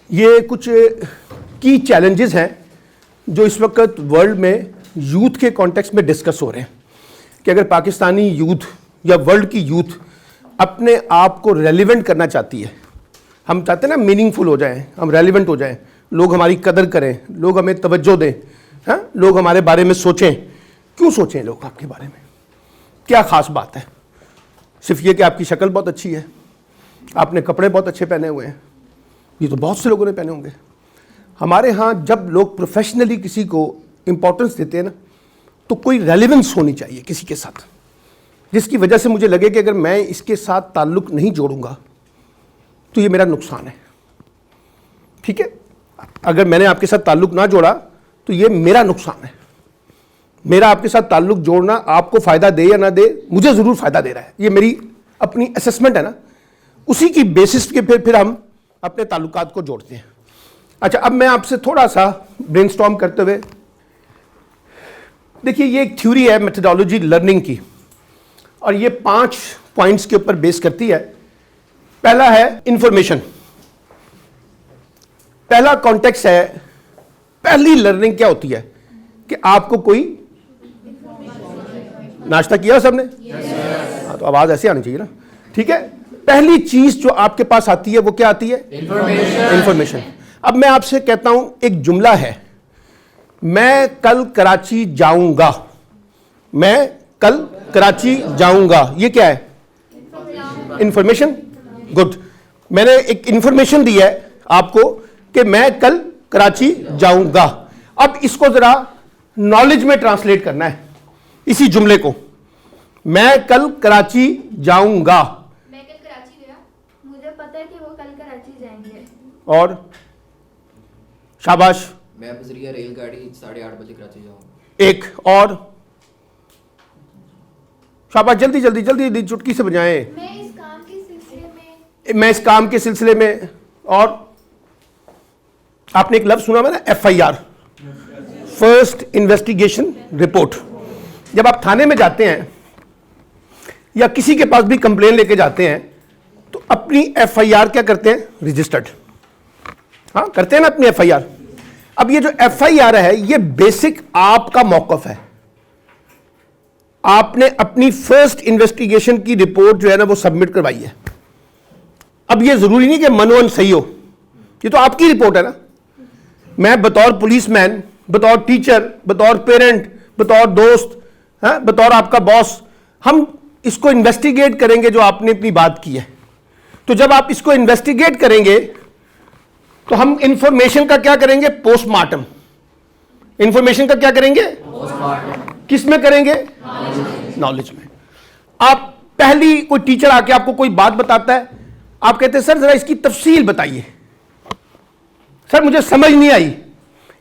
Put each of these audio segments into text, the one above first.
ये कुछ की चैलेंजेस हैं जो इस वक्त वर्ल्ड में यूथ के कॉन्टेक्स्ट में डिस्कस हो रहे हैं कि अगर पाकिस्तानी यूथ या वर्ल्ड की यूथ अपने आप को रेलिवेंट करना चाहती है, हम चाहते हैं ना मीनिंगफुल हो जाएं, हम रेलिवेंट हो जाएं, लोग हमारी कदर करें, लोग हमें तवज्जो दें, हाँ, लोग हमारे बारे में सोचें। क्यों सोचें लोग आपके बारे में? क्या ख़ास बात है? सिर्फ ये कि आपकी शक्ल बहुत अच्छी है, आपने कपड़े बहुत अच्छे पहने हुए हैं, ये तो बहुत से लोगों ने पहने होंगे। हमारे यहाँ जब लोग प्रोफेशनली किसी को इम्पोर्टेंस देते हैं ना, तो कोई रेलिवेंस होनी चाहिए किसी के साथ, जिसकी वजह से मुझे लगे कि अगर मैं इसके साथ ताल्लुक़ नहीं जोड़ूंगा तो ये मेरा नुकसान है। ठीक है, अगर मैंने आपके साथ ताल्लुक़ ना जोड़ा तो ये मेरा नुकसान है। मेरा आपके साथ ताल्लुक़ जोड़ना आपको फ़ायदा दे या ना दे, मुझे ज़रूर फ़ायदा दे रहा है। ये मेरी अपनी असेसमेंट है ना, उसी की बेसिस के फिर हम अपने ताल्लुकात को जोड़ते हैं। अच्छा, अब मैं आपसे थोड़ा सा ब्रेनस्टॉर्म करते हुए, देखिए ये एक थ्योरी है मेथडोलॉजी लर्निंग की, और ये 5 पॉइंट्स के ऊपर बेस करती है। पहला है इंफॉर्मेशन। पहला कॉन्टेक्स्ट है, पहली लर्निंग क्या होती है कि आपको कोई नाश्ता किया सबने? हाँ, तो आवाज ऐसे आनी चाहिए ना। ठीक है, पहली चीज जो आपके पास आती है वो क्या आती है? इंफॉर्मेशन। अब मैं आपसे कहता हूं, एक जुमला है, मैं कल कराची जाऊंगा। मैं कल कराची जाऊंगा, ये क्या है? इंफॉर्मेशन। गुड, मैंने एक इंफॉर्मेशन दी है आपको कि मैं कल कराची जाऊंगा। अब इसको जरा नॉलेज में ट्रांसलेट करना है, इसी जुमले को। मैं कल कराची जाऊंगा, मैं कल कराची गया, मुझे पता है कि वो कल कराची जाएंगे। और शाबाश, मैं बजरिया रेलगाड़ी 8:30 बजे कराची जाऊंगा। एक और शाबाश, जल्दी जल्दी जल्दी चुटकी से बजाएं। मैं इस काम के सिलसिले में। और आपने एक लफ्ज सुना है ना, FIR, फर्स्ट इन्वेस्टिगेशन रिपोर्ट। जब आप थाने में जाते हैं या किसी के पास भी कंप्लेन लेके जाते हैं तो अपनी FIR क्या करते हैं? रजिस्टर्ड। हाँ, करते हैं ना अपनी FIR। अब ये जो FIR है, ये बेसिक आपका मौकफ है। आपने अपनी फर्स्ट इन्वेस्टिगेशन की रिपोर्ट जो है ना वो सबमिट करवाई है। अब ये जरूरी नहीं कि मनोअन सही हो, ये तो आपकी रिपोर्ट है ना। मैं बतौर पुलिसमैन, बतौर टीचर, बतौर पेरेंट, बतौर दोस्त, हाँ, बतौर आपका बॉस, हम इसको इन्वेस्टिगेट करेंगे जो आपने अपनी बात की है। तो जब आप इसको इन्वेस्टिगेट करेंगे तो हम इंफॉर्मेशन का क्या करेंगे? पोस्टमार्टम। इंफॉर्मेशन का क्या करेंगे? किस में करेंगे? नॉलेज में। आप पहली, कोई टीचर आके आपको कोई बात बताता है, आप कहते हैं सर जरा इसकी तफसील बताइए, सर मुझे समझ नहीं आई,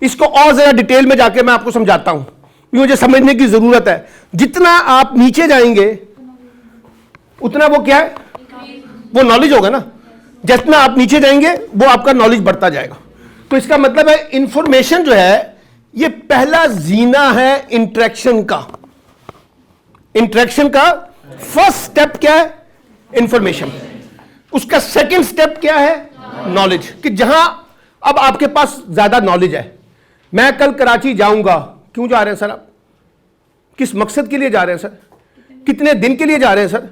इसको और जरा डिटेल में जाके मैं आपको समझाता हूं, मुझे समझने की जरूरत है। जितना आप नीचे जाएंगे उतना वो क्या है? वो नॉलेज होगा ना। जितना आप नीचे जाएंगे वो आपका नॉलेज बढ़ता जाएगा। तो इसका मतलब है इंफॉर्मेशन जो है ये पहला जीना है इंटरेक्शन का। इंटरेक्शन का फर्स्ट स्टेप क्या है? इंफॉर्मेशन। उसका सेकंड स्टेप क्या है? नॉलेज। कि जहां अब आपके पास ज्यादा नॉलेज है, मैं कल कराची जाऊंगा। क्यों जा रहे हैं सर आप? किस मकसद के लिए जा रहे हैं सर? कितने दिन के लिए जा रहे हैं सर?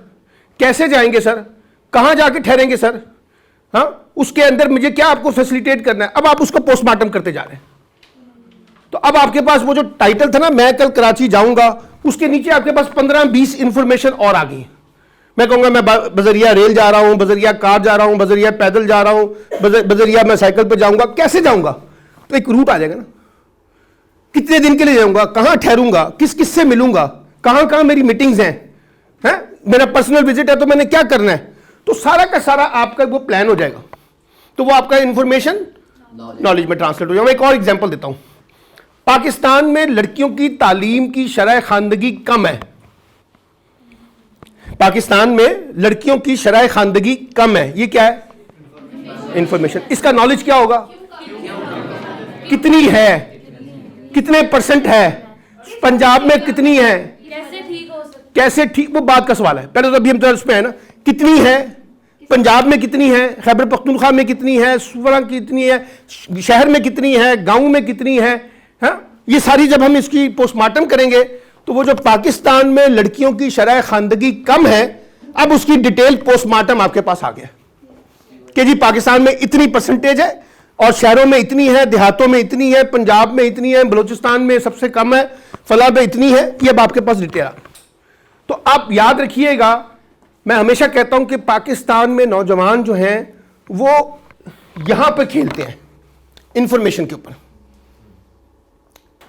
कैसे जाएंगे सर? कहां जाके ठहरेंगे सर? हाँ, उसके अंदर मुझे क्या आपको फैसिलिटेट करना है? अब आप उसको पोस्टमार्टम करते जा रहे हैं। तो अब आपके पास वो जो टाइटल था ना, मैं कल कराची जाऊंगा, उसके नीचे आपके पास 15-20 इंफॉर्मेशन और आ गई। मैं कहूंगा मैं बजरिया रेल जा रहा हूं, बजरिया कार जा रहा हूं, बजरिया पैदल जा रहा हूं, बजरिया मैं साइकिल पे जाऊंगा। कैसे जाऊंगा? तो एक रूट आ जाएगा ना। कितने दिन के लिए जाऊंगा, कहां ठहरूंगा, किस किस से मिलूंगा, कहां कहां मेरी मीटिंग्स हैं, मेरा पर्सनल विजिट है तो मैंने क्या करना है, तो सारा का सारा आपका वो प्लान हो जाएगा। तो वो आपका इंफॉर्मेशन नॉलेज में ट्रांसलेट हो जाएगा। मैं एक और एग्जांपल देता हूं। पाकिस्तान में लड़कियों की तालीम की शरह खानदगी कम है। पाकिस्तान में लड़कियों की शरह खानदगी कम है। ये क्या है? इंफॉर्मेशन। इसका नॉलेज क्या होगा? कितनी है, कितने % है, पंजाब में कितनी है, कैसे ठीक हो सकता, कैसे ठीक, वो बात का सवाल है। पहले तो अभी हम तो उस पे है ना, कितनी है, पंजाब में कितनी है, खैबर पख्तूनख्वा में कितनी है, सूबा कितनी है, शहर में कितनी है, गांव में कितनी है, हाँ? ये सारी जब हम इसकी पोस्टमार्टम करेंगे तो वो जो पाकिस्तान में लड़कियों की शरह खानदगी कम है, अब उसकी डिटेल पोस्टमार्टम आपके पास आ गया कि जी पाकिस्तान में इतनी परसेंटेज है और शहरों में इतनी है, देहातों में इतनी है, पंजाब में इतनी है, बलूचिस्तान में सबसे कम है, फला में इतनी है। ये अब आपके पास डिटेल आ गई। तो आप याद रखिएगा, मैं हमेशा कहता हूं कि पाकिस्तान में नौजवान जो हैं वो यहां पे खेलते हैं इंफॉर्मेशन के ऊपर।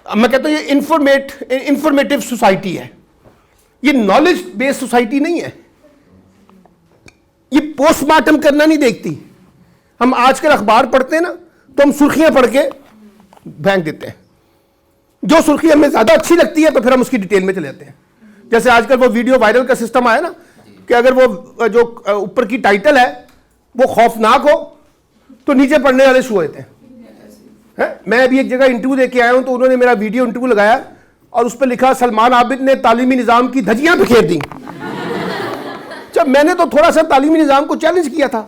मैं कहता हूं ये इंफॉर्मेटिव सोसाइटी है, ये नॉलेज बेस्ड सोसाइटी नहीं है। ये पोस्टमार्टम करना नहीं देखती। हम आजकल अखबार पढ़ते हैं ना, तो हम सुर्खियां पढ़ के फेंक देते हैं। जो सुर्खी हमें ज्यादा अच्छी लगती है तो फिर हम उसकी डिटेल में चले जाते हैं। जैसे आजकल वो वीडियो वायरल का सिस्टम आया ना कि अगर वो जो ऊपर की टाइटल है वो खौफनाक हो तो नीचे पढ़ने वाले शुरू होते हैं। मैं अभी एक जगह इंटरव्यू देके आया हूं तो उन्होंने मेरा वीडियो इंटरव्यू लगाया और उस पर लिखा सलमान आबिद ने तालीमी निज़ाम की धज्जियां बिखेर दी। जब मैंने तो थोड़ा सा तालीमी निज़ाम को चैलेंज किया था,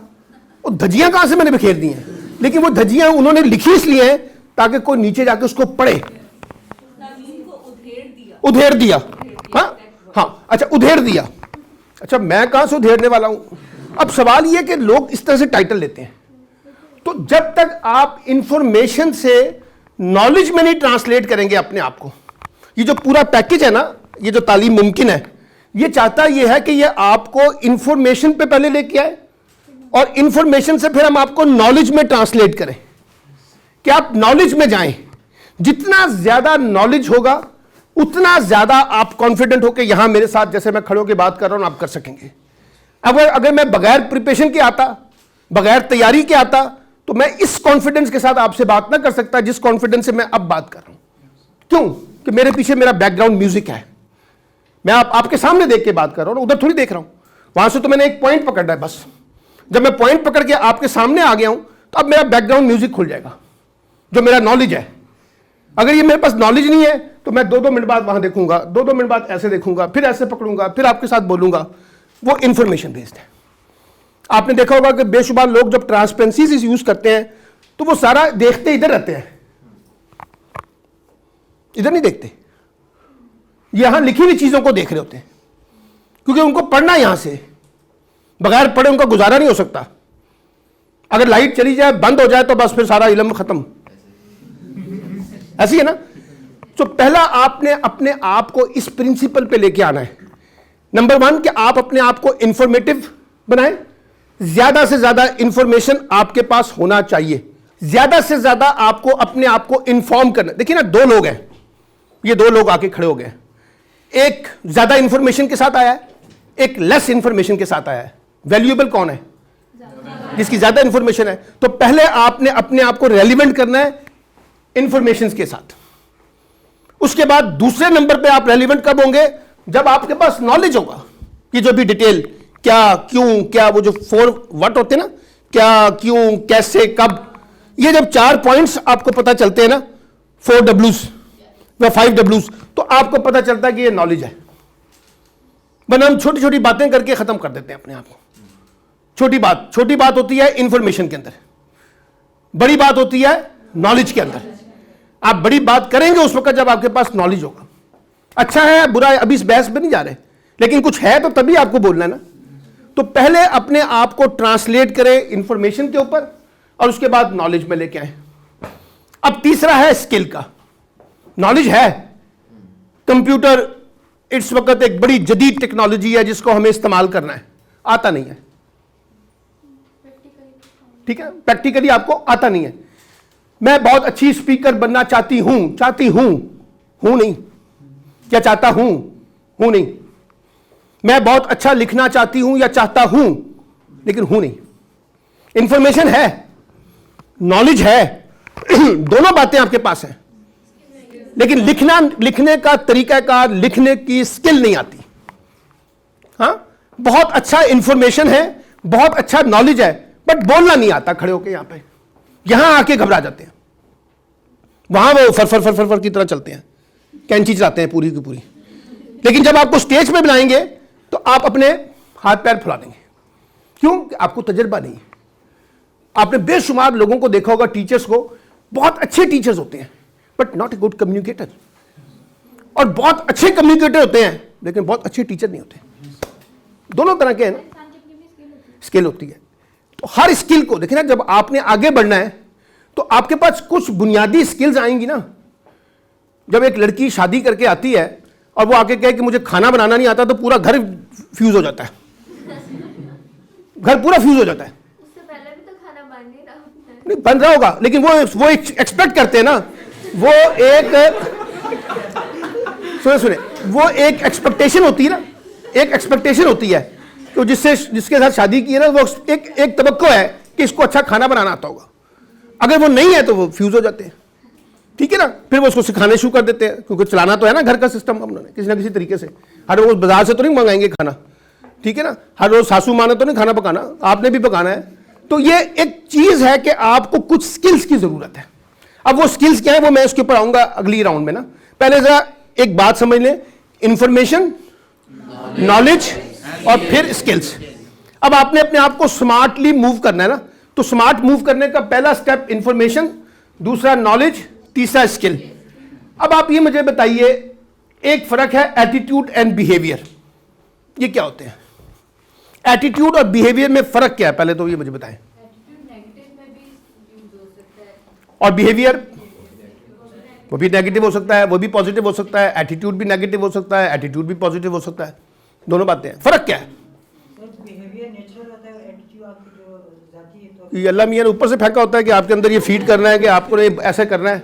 वो धज्जियां कहां से मैंने बिखेर दी हैं, लेकिन वो धज्जियां उन्होंने लिखी इसलिए हैं ताकि कोई नीचे जाके उसको पढ़े। उधेड़ दिया, हाँ अच्छा उधेड़ दिया। अच्छा मैं कहां से उधेड़ने वाला हूं। अब सवाल यह कि लोग इस तरह से टाइटल लेते हैं। तो जब तक आप इंफॉर्मेशन से नॉलेज में नहीं ट्रांसलेट करेंगे अपने आप को, ये जो पूरा पैकेज है ना, ये जो तालीम मुमकिन है, ये चाहता यह है कि ये आपको इंफॉर्मेशन पे पहले लेके आए और इंफॉर्मेशन से फिर हम आपको नॉलेज में ट्रांसलेट करें कि आप नॉलेज में जाएं। जितना ज्यादा नॉलेज होगा उतना ज्यादा आप कॉन्फिडेंट होकर यहां मेरे साथ जैसे मैं खड़े होकर बात कर रहा हूं आप कर सकेंगे। अगर मैं बगैर प्रिपरेशन के आता, बगैर तैयारी के आता, तो मैं इस कॉन्फिडेंस के साथ आपसे बात ना कर सकता जिस कॉन्फिडेंस से मैं अब बात कर रहा हूं। क्यों? कि मेरे पीछे मेरा बैकग्राउंड म्यूजिक है। मैं आपके सामने देख के बात कर रहा हूं, उधर थोड़ी देख रहा हूं। वहां से तो मैंने एक पॉइंट पकड़ा है बस। जब मैं पॉइंट पकड़ के आपके सामने आ गया हूं तो अब मेरा बैकग्राउंड म्यूजिक खुल जाएगा, जो मेरा नॉलेज है। अगर ये मेरे पास नॉलेज नहीं है तो मैं 2-2 मिनट बाद वहां देखूंगा, 2-2 मिनट बाद ऐसे देखूंगा, फिर ऐसे पकड़ूंगा, फिर आपके साथ बोलूंगा। वो इंफॉर्मेशन बेस्ड है। आपने देखा होगा कि बेशुमार लोग जब ट्रांसपेरेंसी से यूज करते हैं तो वो सारा देखते इधर रहते हैं, इधर नहीं देखते। यहां लिखी हुई चीजों को देख रहे होते हैं क्योंकि उनको पढ़ना यहां से, बगैर पढ़े उनका गुजारा नहीं हो सकता। अगर लाइट चली जाए, बंद हो जाए तो बस फिर सारा इल्म खत्म। ऐसी है ना। तो पहला आपने अपने आप को इस प्रिंसिपल पे लेके आना है। नंबर 1 कि आप अपने आप को इंफॉर्मेटिव बनाएं। ज्यादा से ज्यादा इंफॉर्मेशन आपके पास होना चाहिए। ज्यादा से ज्यादा आपको अपने आप को इंफॉर्म करना। देखिए ना, 2 लोग हैं, ये 2 लोग आके खड़े हो गए। एक ज्यादा इंफॉर्मेशन के साथ आया है, एक लेस इंफॉर्मेशन के साथ आया है। वैल्यूएबल कौन है? जिसकी ज्यादा इंफॉर्मेशन है। तो पहले आपने अपने आप को रेलिवेंट करना है इंफॉर्मेशन के साथ। उसके बाद दूसरे नंबर पे आप रेलिवेंट कब होंगे? जब आपके पास नॉलेज होगा। ये जो भी डिटेल क्या, क्यों, क्या, वो जो 4 व्हाट होते हैं ना, क्या, क्यों, कैसे, कब, ये जब 4 पॉइंट्स आपको पता चलते हैं ना, 4 W's या 5 W's, तो आपको पता चलता है कि ये नॉलेज है। वरना हम छोटी छोटी बातें करके खत्म कर देते हैं अपने आप को। छोटी बात होती है इंफॉर्मेशन के अंदर, बड़ी बात होती है नॉलेज के अंदर। आप बड़ी बात करेंगे उस वक्त जब आपके पास नॉलेज होगा। अच्छा है बुरा है, अभी इस बहस में नहीं जा रहे, लेकिन कुछ है तो तभी आपको बोलना है ना। तो पहले अपने आप को ट्रांसलेट करें इंफॉर्मेशन के ऊपर और उसके बाद नॉलेज में लेके आए। अब तीसरा है स्किल का। नॉलेज है, कंप्यूटर इस वक्त एक बड़ी जदीद टेक्नोलॉजी है जिसको हमें इस्तेमाल करना है, आता नहीं है। ठीक है, प्रैक्टिकली आपको आता नहीं है। मैं बहुत अच्छी स्पीकर बनना चाहती हूं नहीं, क्या चाहता हूं नहीं। मैं बहुत अच्छा लिखना चाहती हूं या चाहता हूं, लेकिन हूं नहीं। इंफॉर्मेशन है, नॉलेज है, दोनों बातें आपके पास हैं, लेकिन लिखने का तरीकाकार, लिखने की स्किल नहीं आती। हाँ, बहुत अच्छा इंफॉर्मेशन है, बहुत अच्छा नॉलेज है, बट बोलना नहीं आता। खड़े होके यहां आके घबरा जाते हैं, वहां वो फर की तरह चलते हैं, कैंची चलाते हैं पूरी की पूरी। लेकिन जब आपको स्टेज पे बुलाएंगे तो आप अपने हाथ पैर फैला देंगे। क्यों? आपको तजर्बा नहीं। आपने बेशुमार लोगों को देखा होगा, टीचर्स को, बहुत अच्छे टीचर्स होते हैं but not a good communicator, और बहुत अच्छे कम्युनिकेटर होते हैं लेकिन बहुत अच्छे टीचर नहीं होते। दोनों तरह के हैं ना, स्किल होती है। तो हर स्किल को देखिए ना, जब आपने आगे बढ़ना है तो आपके पास कुछ बुनियादी स्किल्स आएंगी ना। जब एक लड़की शादी करके आती है और वो आके कहे कि मुझे खाना बनाना नहीं आता, तो पूरा घर फ्यूज हो जाता है, घर पूरा फ्यूज हो जाता है। उससे पहले भी तो खाना बन नहीं रहा होता है। नहीं बन रहा होगा, लेकिन वो एक्सपेक्ट करते हैं ना, वो एक सुने वो एक एक्सपेक्टेशन होती है ना, एक एक्सपेक्टेशन होती है तो जिसके साथ शादी की है ना, वो एक तवक्को है कि इसको अच्छा खाना बनाना आता होगा। अगर वो नहीं है तो वो फ्यूज हो जाते हैं, ठीक है ना। फिर वो उसको सिखाने शुरू कर देते हैं, क्योंकि चलाना तो है ना घर का सिस्टम उन्होंने किसी ना किसी तरीके से। हर रोज बाजार से तो नहीं मंगाएंगे खाना, ठीक है ना। हर रोज सासू माँ ने तो नहीं खाना पकाना, आपने भी पकाना है। तो ये एक चीज है कि आपको कुछ स्किल्स की जरूरत है। अब वो स्किल्स क्या है वो मैं उसके ऊपर आऊंगा अगली राउंड में ना। पहले जरा एक बात समझ लें, इंफॉर्मेशन, नॉलेज और फिर स्किल्स। अब आपने अपने आप को स्मार्टली मूव करना है ना, तो स्मार्ट मूव करने का पहला स्टेप इंफॉर्मेशन, दूसरा नॉलेज, तीसरा स्किल। अब आप ये मुझे बताइए, एक फर्क है एटीट्यूड एंड बिहेवियर, ये क्या होते हैं? एटीट्यूड और बिहेवियर में फर्क क्या है, पहले तो ये मुझे बताएं। और बिहेवियर वो भी नेगेटिव हो सकता है, वो भी पॉजिटिव हो सकता है। एटीट्यूड भी नेगेटिव हो सकता है, एटीट्यूड भी पॉजिटिव हो सकता है। दोनों बातें हैं, फर्क क्या है? बिहेवियर नेचुरल होता है, एटीट्यूड आपकी जो जाती है तो ये अल्लाह मियां ने ऊपर से फेंका होता है कि आपके अंदर ये फीड करना है कि आपको ऐसा करना है,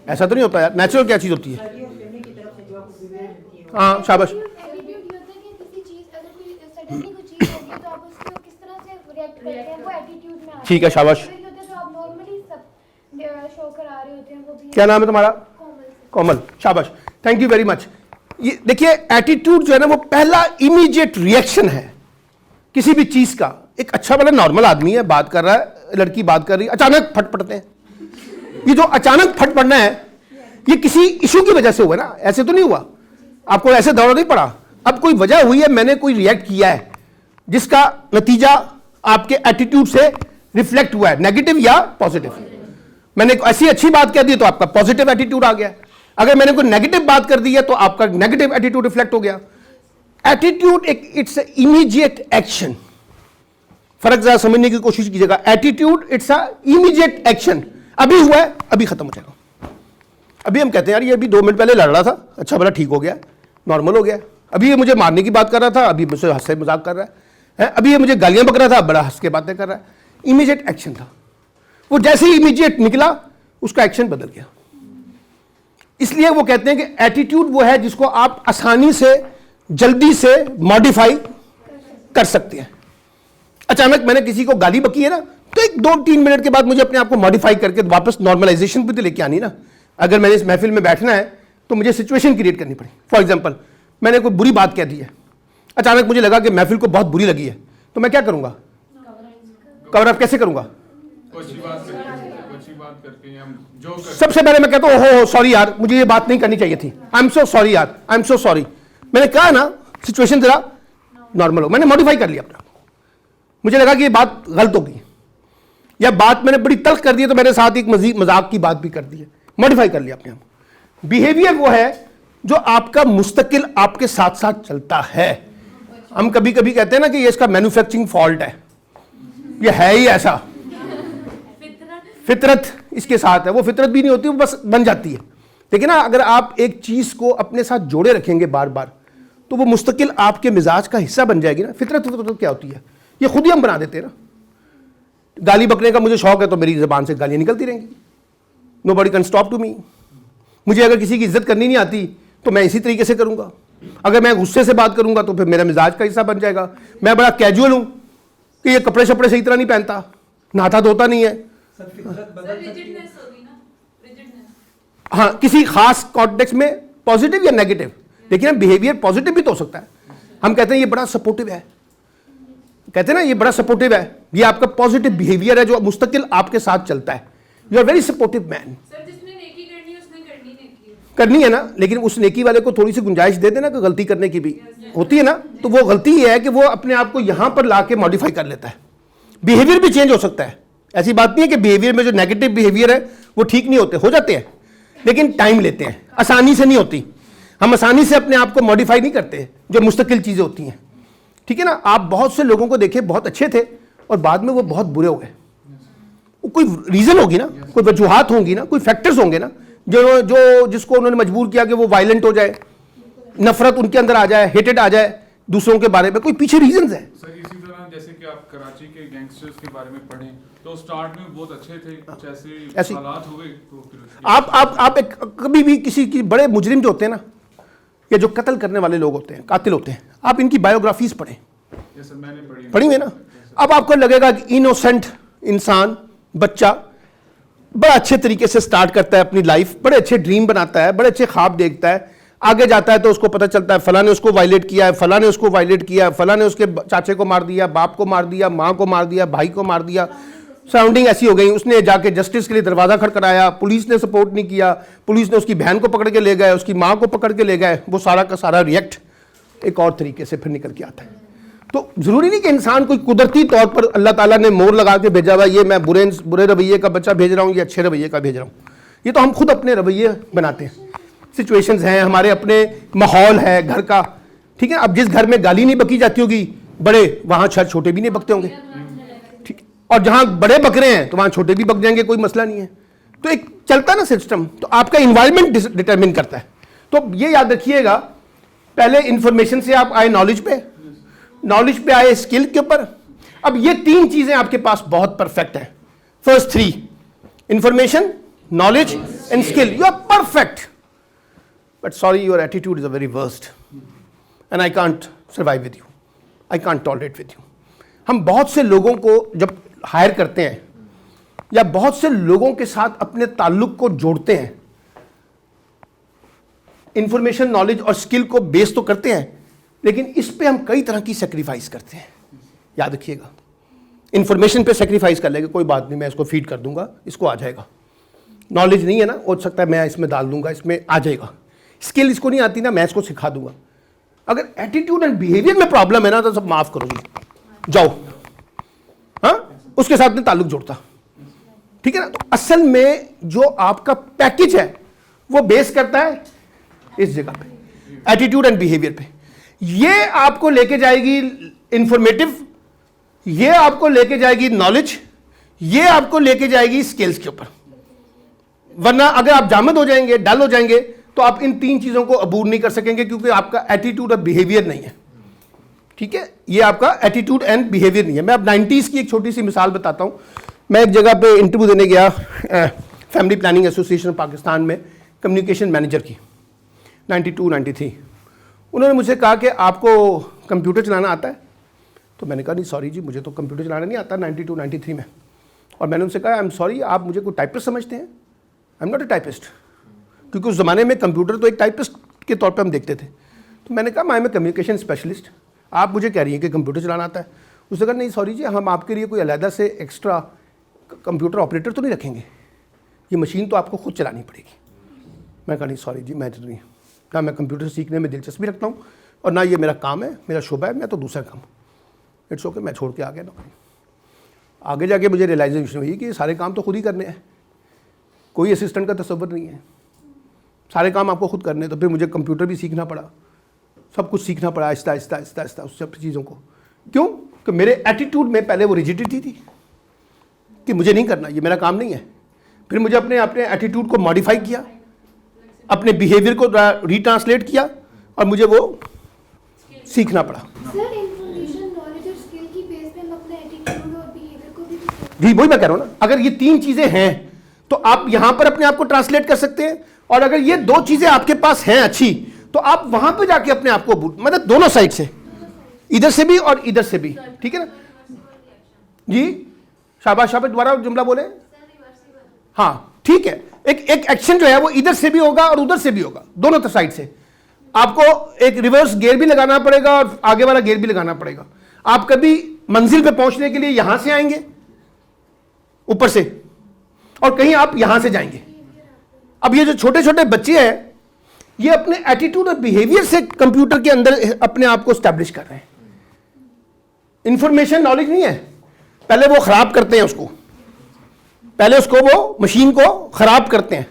ऐसा तो नहीं होता यार। नेचुरल क्या चीज होती है? सारी और फैमिली की तरफ से जो आपको बिहेवियर मिलती है हाँ शाबाश। एटीट्यूड ये होता है कि किसी चीज, अगर कोई सडनली कोई चीज होगी तो आप उसको किस तरह से रिएक्ट करते हैं, वो एटीट्यूड में आता है। ठीक है, शाबाश। अगर ये होता है तो आप नॉर्मली सब शो करा रहे होते हैं, वो भी क्या नाम है तुम्हारा? कोमल से। कोमल, शाबाश, थैंक यू वेरी मच। ये देखिए, एटीट्यूड जो है ना वो पहला इमीडिएट रिएक्शन है किसी भी चीज का। एक अच्छा वाला नॉर्मल आदमी है, बात कर रहा है, लड़की बात कर रही है, अचानक फट पड़ते हैं। ये जो अचानक फट पड़ना है ये किसी इशू की वजह से हुआ ना, ऐसे तो नहीं हुआ, आपको ऐसे दौड़ नहीं पड़ा। अब कोई वजह हुई है, मैंने कोई रिएक्ट किया है जिसका नतीजा आपके एटीट्यूड से रिफ्लेक्ट हुआ है, नेगेटिव या पॉजिटिव। मैंने ऐसी अच्छी बात कह दी तो आपका पॉजिटिव एटीट्यूड आ गया, अगर मैंने कोई नेगेटिव बात कर दी है तो आपका नेगेटिव एटीट्यूड रिफ्लेक्ट हो गया। एटीट्यूड एक इट्स इमीडिएट एक्शन, फर्क जरा समझने की कोशिश कीजिएगा। Attitude it's a immediate action, अभी हुआ है अभी खत्म हो जाएगा। अभी हम कहते हैं यार ये अभी 2 मिनट पहले लड़ रहा था, अच्छा भला ठीक हो गया, नॉर्मल हो गया। अभी ये मुझे मारने की बात कर रहा था, अभी मुझसे हंसे मजाक कर रहा है। अभी ये मुझे गालियां बक रहा था, बड़ा हंस के बातें कर रहा है। इमीडिएट एक्शन था, वो जैसे ही इमीडिएट निकला उसका एक्शन बदल गया। इसलिए वो कहते हैं कि एटीट्यूड वो है जिसको आप आसानी से जल्दी से मॉडिफाई कर सकते हैं। अचानक मैंने किसी को गाली बकी है ना, तो एक 2-3 मिनट के बाद मुझे अपने आप को मॉडिफाई करके वापस नॉर्मलाइजेशन पे तो लेके आनी ना। अगर मैंने इस महफिल में बैठना है तो मुझे सिचुएशन क्रिएट करनी पड़ी। फॉर एग्जांपल, मैंने कोई बुरी बात कह दी है, अचानक मुझे लगा कि महफिल को बहुत बुरी लगी है, तो मैं क्या करूंगा? कवर अप कैसे करूंगा? सबसे पहले मैं कहता हूं हो सॉरी यार, मुझे ये बात नहीं करनी चाहिए थी, आई एम सो सॉरी यार, आई एम सो सॉरी। मैंने कहा ना सिचुएशन जरा नॉर्मल हो, मैंने मॉडिफाई कर लिया अपना। मुझे लगा कि ये बात गलत होगी या बात मैंने बड़ी तल्ख कर दी है, तो मेरे साथ एक मजाक की बात भी कर दी है, मॉडिफाई कर लिया अपने आप। बिहेवियर वो है जो आपका मुस्तकिल आपके साथ साथ चलता है। हम कभी कभी कहते हैं ना कि ये इसका मैन्युफैक्चरिंग फॉल्ट है, ये है ही ऐसा, फितरत इसके साथ है। वो फितरत भी नहीं होती, वो बस बन जाती है। लेकिन ना अगर आप एक चीज को अपने साथ जोड़े रखेंगे बार बार, तो वो मुस्तकिल आपके मिजाज का हिस्सा बन जाएगी ना। फितरत तो क्या होती है, ये खुद ही हम बना देते हैं ना। गाली बकने का मुझे शौक है तो मेरी ज़बान से गालियाँ निकलती रहेंगी, nobody can stop to me. मुझे अगर किसी की इज्जत करनी नहीं आती तो मैं इसी तरीके से करूँगा। अगर मैं गुस्से से बात करूँगा तो फिर मेरा मिजाज का हिस्सा बन जाएगा। मैं बड़ा कैजुअल हूँ कि ये कपड़े शपड़े सही तरह नहीं पहनता, नहाता धोता नहीं है। हाँ, किसी खास कॉन्टेक्स्ट में पॉजिटिव या नेगेटिव, लेकिन बिहेवियर पॉजिटिव भी तो हो सकता है। हम कहते हैं ये बड़ा सपोर्टिव है, कहते हैं ना ये बड़ा सपोर्टिव है, ये आपका पॉजिटिव बिहेवियर है जो मुस्तकिल आपके साथ चलता है। You are very supportive man. Sir जिसने नेकी करनी है उसने करनी नेकी है। करनी है ना, लेकिन उस नेकी वाले को थोड़ी सी गुंजाइश दे देना कि गलती करने की भी। होती है ना, तो वो गलती ये है कि वो अपने आप को यहां पर लाके मॉडिफाई कर लेता है। बिहेवियर भी चेंज हो सकता है, ऐसी बात नहीं है कि बिहेवियर में जो नेगेटिव बिहेवियर है वो ठीक नहीं होते, हो जाते हैं, लेकिन टाइम लेते हैं, आसानी से नहीं होती। हम आसानी से अपने आप को मॉडिफाई नहीं करते, जो मुस्तकिल चीजें होती हैं, ठीक है ना। आप बहुत से लोगों को देखे बहुत अच्छे थे और बाद में वो बहुत बुरे हो गए। कोई रीजन होगी ना, कोई वजूहात होंगी ना, कोई फैक्टर्स होंगे ना जो जिसको उन्होंने मजबूर किया कि वो वायलेंट हो जाए, नफरत उनके अंदर आ जाए, हेटेड आ जाए दूसरों के बारे में, कोई पीछे रीजंस है। सर इसी तरह जैसे कि आप कराची के गैंगस्टर्स के बारे में पढ़ें तो स्टार्ट में बहुत अच्छे थे, कुछ ऐसे हालात हो गए तो फिर आप कभी भी किसी की बड़े मुजरिम जो होते हैं ना, या जो कत्ल करने वाले लोग होते हैं, कातिल होते हैं, आप इनकी बायोग्राफीज पढ़ें। सर मैंने पढ़ी हुई ना। अब आपको लगेगा कि इनोसेंट इंसान, बच्चा बड़ा अच्छे तरीके से स्टार्ट करता है अपनी लाइफ, बड़े अच्छे ड्रीम बनाता है, बड़े अच्छे ख्वाब देखता है, आगे जाता है तो उसको पता चलता है फलां ने उसको वायलेट किया है, फलां ने उसको वायलेट किया है, फलां ने उसके चाचे को मार दिया, बाप को मार दिया, माँ को मार दिया, भाई को मार दिया, सराउंडिंग ऐसी हो गई। उसने जाके जस्टिस के लिए दरवाजा खड़खड़ाया, पुलिस ने सपोर्ट नहीं किया, पुलिस ने उसकी बहन को पकड़ के ले गए, उसकी माँ को पकड़ के ले गए, वो सारा का सारा रिएक्ट एक और तरीके से फिर निकल के आता है। तो जरूरी नहीं कि इंसान कोई कुदरती तौर पर अल्लाह ताला ने मोहर लगा के भेजा हुआ, ये मैं बुरे रवैये का बच्चा भेज रहा हूँ, ये अच्छे रवैये का भेज रहा हूँ। ये तो हम खुद अपने रवैये बनाते हैं, सिचुएशंस हैं, हमारे अपने माहौल है घर का, ठीक है। अब जिस घर में गाली नहीं बकी जाती होगी बड़े, वहाँ शायद छोटे भी नहीं बकते होंगे, ठीक। और जहाँ बड़े बक रहे हैं तो वहाँ छोटे भी बक जाएंगे, कोई मसला नहीं है। तो एक चलता ना सिस्टम, तो आपका इन्वायरमेंट डिटरमिन करता है। तो ये याद रखिएगा, पहले इंफॉर्मेशन से आप आए नॉलेज पे आए स्किल के ऊपर। अब ये तीन चीजें आपके पास बहुत परफेक्ट है। First three, information, knowledge and skill, you are perfect, but sorry your attitude is a very worst and I can't survive with you, I can't tolerate with you. हम बहुत से लोगों को जब हायर करते हैं या बहुत से लोगों के साथ अपने ताल्लुक को जोड़ते हैं, इंफॉर्मेशन, नॉलेज और स्किल को बेस तो करते हैं, लेकिन इस पे हम कई तरह की सेक्रीफाइस करते हैं। याद रखिएगा, इंफॉर्मेशन पे सेक्रीफाइस कर लेंगे, कोई बात नहीं, मैं इसको फीड कर दूंगा, इसको आ जाएगा। नॉलेज नहीं है ना, हो सकता है मैं इसमें डाल दूंगा, इसमें आ जाएगा। स्किल इसको नहीं आती ना, मैं इसको सिखा दूंगा। अगर एटीट्यूड एंड बिहेवियर में प्रॉब्लम है ना, तो सब माफ करोगे, जाओ, हाँ, उसके साथ में ताल्लुक जोड़ता, ठीक है ना। तो असल में जो आपका पैकेज है वो बेस करता है इस जगह पे, एटीट्यूड एंड बिहेवियर पे। ये आपको लेके जाएगी इंफॉर्मेटिव, ये आपको लेके जाएगी नॉलेज, ये आपको लेके जाएगी स्किल्स के ऊपर। वरना अगर आप जामद हो जाएंगे, डल हो जाएंगे, तो आप इन तीन चीजों को अबूर नहीं कर सकेंगे, क्योंकि आपका एटीट्यूड और बिहेवियर नहीं है, ठीक है। ये आपका एटीट्यूड एंड बिहेवियर नहीं है। मैं अब 90s की एक छोटी सी मिसाल बताता हूं। मैं एक जगह पे इंटरव्यू देने गया, फैमिली प्लानिंग एसोसिएशन पाकिस्तान में कम्युनिकेशन मैनेजर की, 92-93। उन्होंने मुझसे कहा कि आपको कंप्यूटर चलाना आता है? तो मैंने कहा नहीं सॉरी जी, मुझे तो कंप्यूटर चलाना नहीं आता 92-93 में। और मैंने उनसे कहा आई एम सॉरी, आप मुझे कोई टाइपिस्ट समझते हैं? I am not a typist, क्योंकि उस ज़माने में कंप्यूटर तो एक टाइपिस्ट के तौर पे हम देखते थे। तो मैंने कहा I am a communication specialist, आप मुझे कह रही हैं कि कंप्यूटर चलाना आता है? उसने कहा नहीं सॉरी जी, हम आपके लिए कोई अलहदा से एक्स्ट्रा कंप्यूटर ऑपरेटर तो नहीं रखेंगे, ये मशीन तो आपको खुद चलानी पड़ेगी। मैं कहा नहीं सॉरी जी, मैं तो नहीं, ना मैं कंप्यूटर सीखने में दिलचस्पी रखता हूँ और ना ये मेरा काम है, मेरा शोबा है, मैं तो दूसरा काम, इट्स ओके। मैं छोड़ के आ गया नौकरी। आगे जाके मुझे रियलाइजेशन हुई कि सारे काम तो खुद ही करने हैं, कोई असिस्टेंट का तसव्वुर नहीं है, सारे काम आपको खुद करने। तो फिर मुझे कंप्यूटर भी सीखना पड़ा, सब कुछ सीखना पड़ा आहिस्ता आहिस्ता आहिस्ता आहिस्ता उस सब चीज़ों को। क्यों? कि मेरे एटीट्यूड में पहले वो रिजिडिटी थी कि मुझे नहीं करना, ये मेरा काम नहीं है। फिर मुझे अपने एटीट्यूड को मॉडिफाई किया, अपने बिहेवियर को रिट्रांसलेट किया और मुझे वो सीखना पड़ा। सर इंफॉर्मेशन, नॉलेज और स्किल की बेस पे हम अपने एटीट्यूड और बिहेवियर को भी जी वही मैं कह रहा हूँ ना, अगर ये तीन चीजें हैं तो आप यहां पर अपने आप को ट्रांसलेट कर सकते हैं, और अगर ये दो चीजें आपके पास हैं अच्छी, तो आप वहां पे जाके अपने आप को, मतलब दोनों साइड से, इधर से भी और इधर से भी, ठीक है ना जी। शाबाश शाबाश, दोबारा जुमला बोले। हाँ ठीक है, एक एक्शन जो है वो इधर से भी होगा और उधर से भी होगा, दोनों साइड से। आपको एक रिवर्स गियर भी लगाना पड़ेगा और आगे वाला गियर भी लगाना पड़ेगा। आप कभी मंजिल पे पहुंचने के लिए यहां से आएंगे ऊपर से, और कहीं आप यहां से जाएंगे। अब ये जो छोटे छोटे बच्चे हैं, ये अपने एटीट्यूड और बिहेवियर से कंप्यूटर के अंदर अपने आप को स्टैब्लिश कर रहे हैं। इंफॉर्मेशन नॉलेज नहीं है, पहले वो खराब करते हैं उसको, पहले उसको वो मशीन को खराब करते हैं,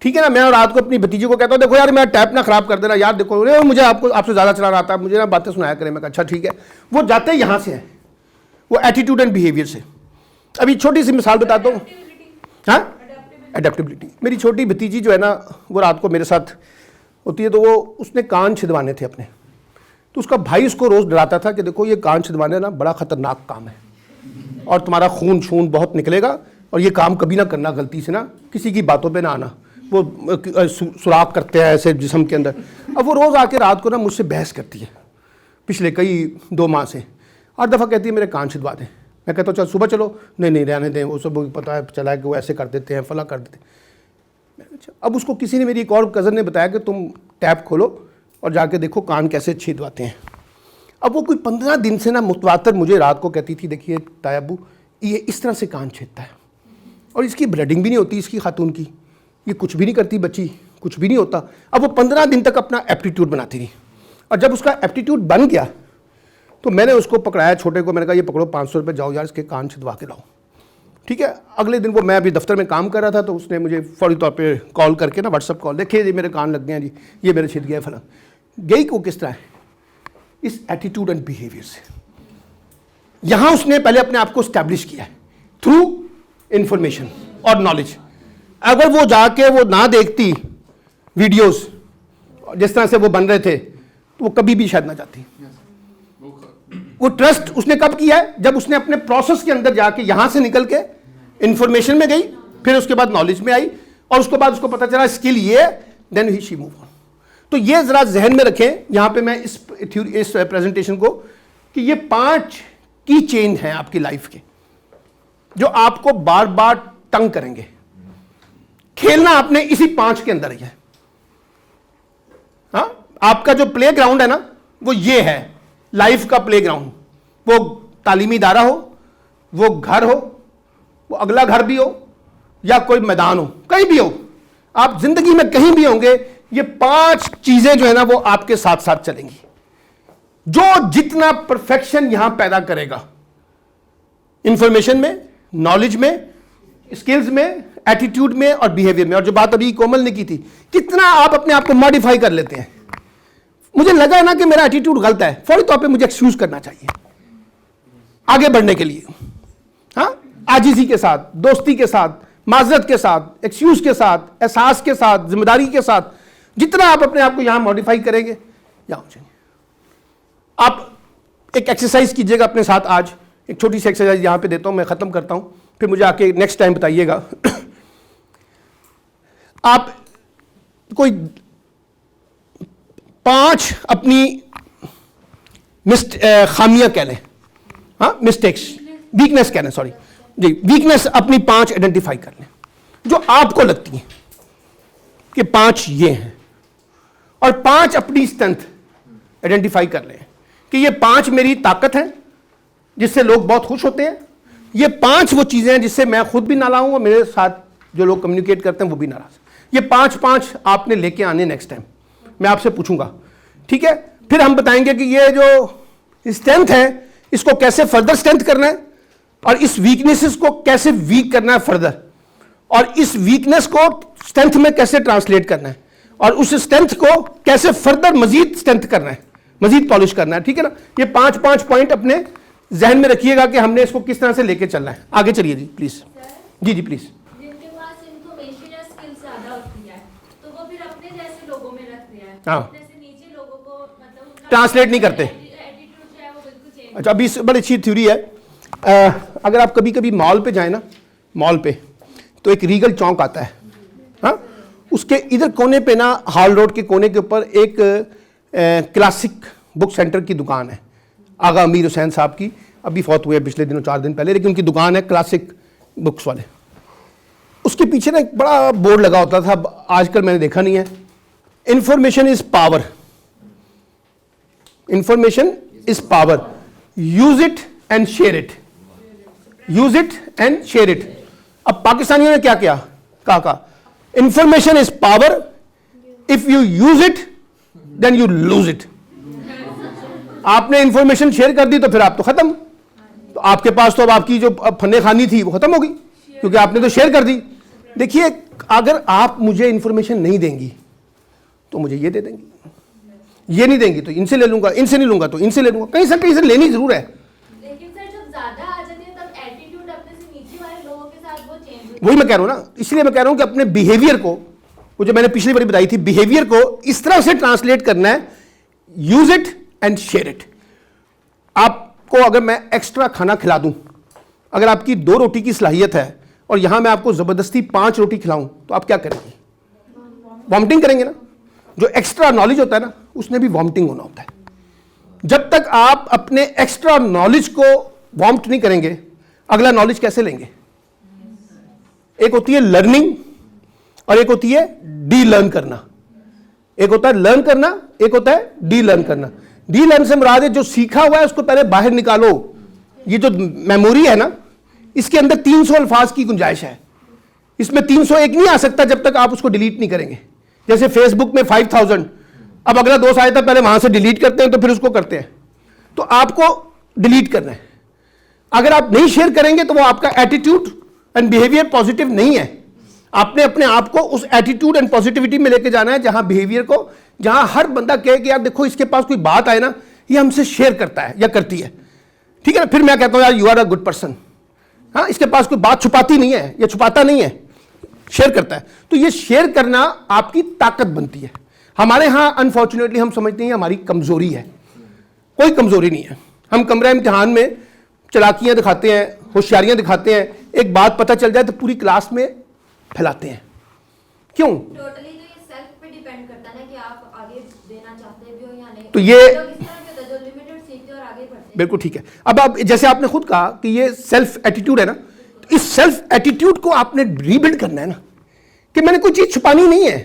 ठीक है ना। मैं रात को अपनी भतीजी को कहता हूँ देखो यार मेरा टैप ना खराब कर देना यार, देखो अरे मुझे आपसे ज़्यादा चलाना आता है, मुझे ना बातें सुनाया करें। मैं कहा अच्छा ठीक है। वो जाते हैं यहाँ से हैं, वो एटीट्यूड एंड बिहेवियर से। अभी छोटी सी मिसाल बताता हूँ। हाँ, एडेप्टेबिलिटी। मेरी छोटी भतीजी जो है ना, वो रात को मेरे साथ होती है, तो वो उसने कान छिदवाने थे अपने, तो उसका भाई उसको रोज़ डराता था कि देखो ये कान छिदवाने ना बड़ा ख़तरनाक काम है और तुम्हारा खून शून बहुत निकलेगा और ये काम कभी ना करना गलती से, ना किसी की बातों पे ना आना, वो सुराख करते हैं ऐसे जिस्म के अंदर। अब वो रोज़ आके रात को ना मुझसे बहस करती है, पिछले कई 2 माह से। 8 दफ़ा कहती है मेरे कान छिदवा दें। मैं कहता हूँ चल सुबह चलो, नहीं रहने दें, वो सब पता है चला है कि वो ऐसे कर देते हैं, फला कर देते हैं। अच्छा, अब उसको किसी ने, मेरी एक और कज़न ने बताया कि तुम टैप खोलो और जाके देखो कान कैसे छिदवाते हैं। अब वो कोई 15 दिन से ना मुतवातर मुझे रात को कहती थी देखिए तायाबू ये इस तरह से कान छिदता है और इसकी ब्लडिंग भी नहीं होती, इसकी खातून की, ये कुछ भी नहीं करती बच्ची, कुछ भी नहीं होता। अब वो 15 दिन तक अपना एप्टीट्यूड बनाती रही और जब उसका एप्टीट्यूड बन गया तो मैंने उसको पकड़ाया छोटे को, मैंने कहा ये पकड़ो 500 रुपये, जाओ यार इसके कान छिदवा के लाओ, ठीक है। अगले दिन वो, मैं अभी दफ्तर में काम कर रहा था, तो उसने मुझे फौरी तौर पे कॉल करके ना, व्हाट्सअप कॉल, देखिए जी मेरे कान लग गए हैं जी, ये मेरे छिद गया फला। गई को किस तरह है, इस एटीट्यूड एंड बिहेवियर से। यहाँ उसने पहले अपने आप को स्टैब्लिश किया है थ्रू इंफॉर्मेशन और नॉलेज। अगर वो जाके वो ना देखती वीडियोस जिस तरह से वो बन रहे थे तो वो कभी भी शायद ना जाती। वो ट्रस्ट उसने कब किया है, जब उसने अपने प्रोसेस के अंदर जाके यहां से निकल के इंफॉर्मेशन में गई, फिर उसके बाद नॉलेज में आई और उसके बाद उसको पता चला स्किल ये, देन ही शी मूव ऑन। तो ये जरा जहन में रखें यहां पे मैं इस प्रेजेंटेशन को, कि ये 5 की चेंज हैं आपकी लाइफ के जो आपको बार बार तंग करेंगे। खेलना आपने इसी 5 के अंदर ही है। हाँ, आपका जो प्ले ग्राउंड है ना, वो ये है लाइफ का प्ले ग्राउंड। वो तालीमी इदारा हो, वो घर हो, वो अगला घर भी हो या कोई मैदान हो, कहीं भी हो, आप जिंदगी में कहीं भी होंगे, ये 5 चीजें जो है ना वो आपके साथ साथ चलेंगी। जो जितना परफेक्शन यहां पैदा करेगा इंफॉर्मेशन में, नॉलेज में, स्किल्स में, एटीट्यूड में और बिहेवियर में, और जो बात अभी कोमल ने की थी, कितना आप अपने आप को मॉडिफाई कर लेते हैं। मुझे लगा है ना कि मेरा एटीट्यूड गलत है, फौरी तौर पे मुझे एक्सक्यूज करना चाहिए आगे बढ़ने के लिए। हाँ, आजिज़ी के साथ, दोस्ती के साथ, माजरत के साथ, एक्सक्यूज के साथ, एहसास के साथ, जिम्मेदारी के साथ, जितना आप अपने आप को यहां मॉडिफाई करेंगे यहां हो जाएंगे। आप एक एक्सरसाइज कीजिएगा अपने साथ। आज एक छोटी सी एक्सरसाइज यहां पे देता हूं, मैं खत्म करता हूं, फिर मुझे आके नेक्स्ट टाइम बताइएगा। आप कोई 5 अपनी खामियां कह लें, हाँ मिस्टेक्स, वीकनेस कह लें, सॉरी जी, वीकनेस अपनी 5 आइडेंटिफाई कर लें जो आपको लगती हैं कि 5 ये हैं, और 5 अपनी स्ट्रेंथ आइडेंटिफाई कर लें कि ये 5 मेरी ताकत है जिससे लोग बहुत खुश होते हैं, ये 5 वो चीजें हैं जिससे मैं खुद भी नाराज हूं और मेरे साथ जो लोग कम्युनिकेट करते हैं वो भी नाराज। ये 5 आपने लेके आने नेक्स्ट टाइम मैं आपसे पूछूंगा, ठीक है। फिर हम बताएंगे कि ये जो स्ट्रेंथ है इसको कैसे फर्दर स्ट्रेंथ करना है और इस वीकनेसेस को कैसे वीक करना है फर्दर, और इस वीकनेस को स्ट्रेंथ में कैसे ट्रांसलेट करना है, और उस स्ट्रेंथ को कैसे फर्दर मजीद स्ट्रेंथ करना है, मजीद पॉलिश करना है, ठीक है ना। ये 5 पॉइंट अपने जहन में रखिएगा कि हमने इसको किस तरह से लेके चलना है। आगे चलिए जी प्लीज। Ji please. जिनके पास इंफॉर्मेशन या स्किल ज्यादा होती है तो वो फिर अपने जैसे लोगों में रखते हैं, हाँ, अपने से नीचे लोगों को मतलब ट्रांसलेट नहीं करते। एटीट्यूड जो है वो बिल्कुल चेंज। अच्छा, अभी बड़ी अच्छी थ्योरी है। अगर आप कभी कभी मॉल पे जाए ना, मॉल पे तो एक रीगल चौक आता है, हाँ, उसके इधर कोने पे ना, हॉल रोड के कोने के ऊपर एक क्लासिक बुक सेंटर की दुकान है, आगा अमीर हुसैन साहब की, अभी फौत हुए पिछले दिनों 4 दिन पहले, लेकिन उनकी दुकान है क्लासिक बुक्स वाले। उसके पीछे ना एक बड़ा बोर्ड लगा होता था, आजकल मैंने देखा नहीं है, information is power, information is power, use it and share it, use it and share it. अब पाकिस्तानियों ने क्या किया, कहा information is power, if you use it then you lose it. आपने इंफॉर्मेशन शेयर कर दी तो फिर आप तो खत्म, तो आपके पास तो अब आपकी जो फन्ने खानी थी वो खत्म होगी, क्योंकि आपने तो शेयर कर दी। देखिए, अगर आप मुझे इंफॉर्मेशन नहीं देंगी तो मुझे ये दे देंगी, ये नहीं देंगी तो इनसे ले लूंगा, इनसे नहीं लूंगा तो इनसे ले लूंगा, कहीं से लेनी जरूर है। लेकिन सर जब ज्यादा आ जाते हैं तब एटीट्यूड अपने से नीचे वाले लोगों के साथ वो चेंज होता है। वही मैं कह रहा हूं ना, इसलिए मैं कह रहा हूं कि अपने बिहेवियर को, वो जो मैंने पिछली बार बताई थी, बिहेवियर को इस तरह से ट्रांसलेट करना है, use it and share it. आपको अगर मैं एक्स्ट्रा खाना खिला दूं, अगर आपकी 2 रोटी की सलाहियत है और यहां मैं आपको जबरदस्ती 5 रोटी खिलाऊं, तो आप क्या करेंगे? वॉमिटिंग करेंगे ना। जो एक्स्ट्रा नॉलेज होता है ना, उसमें भी वॉमिटिंग होना होता है। जब तक आप अपने एक्स्ट्रा नॉलेज को वॉमिट नहीं करेंगे, अगला नॉलेज कैसे लेंगे? एक होती है लर्निंग और एक होती है डी लर्न करना। एक होता है लर्न करना, एक होता है डी लर्न करना। डी लर्न से मुराद है जो सीखा हुआ है उसको पहले बाहर निकालो। ये जो मेमोरी है ना, इसके अंदर 300 अल्फाज की गुंजाइश है, इसमें 301 नहीं आ सकता जब तक आप उसको डिलीट नहीं करेंगे। जैसे फेसबुक में 5000, अब अगला दोस्त आया था, पहले वहां से डिलीट करते हैं तो फिर उसको करते हैं, तो आपको डिलीट करना है। अगर आप नहीं शेयर करेंगे तो वो आपका एटीट्यूड एंड बिहेवियर पॉजिटिव नहीं है। आपने अपने आप को उस एटीट्यूड एंड पॉजिटिविटी में लेके जाना है जहां बिहेवियर को, जहां हर बंदा कहे कि यार देखो इसके पास कोई बात आए ना, ये हमसे शेयर करता है या करती है, ठीक है ना। फिर मैं कहता हूं यार you are a good person, हाँ, इसके पास कोई बात छुपाती नहीं है या छुपाता नहीं है, शेयर करता है। तो ये शेयर करना आपकी ताकत बनती है। हमारे यहां अनफॉर्चुनेटली हम समझते हैं हमारी कमजोरी है। कोई कमजोरी नहीं है। हम कमरा इम्तिहान में चालाकियां दिखाते हैं, होशियारियां दिखाते हैं, एक बात पता चल जाए तो पूरी क्लास में फैलाते हैं। क्यों? टोटली तो ये सेल्फ पे डिपेंड करता है ना कि आप आगे देना चाहते भी हो या नहीं। तो ये लोग इस तरह के होते हैं जो लिमिटेड सीखते हैं और आगे बढ़ते हैं। बिल्कुल ठीक है। अब आप जैसे आपने खुद कहा कि ये सेल्फ एटीट्यूड है ना, तो इस सेल्फ एटीट्यूड को आपने रीबिल्ड करना है ना, कि मैंने कोई चीज छुपानी नहीं है,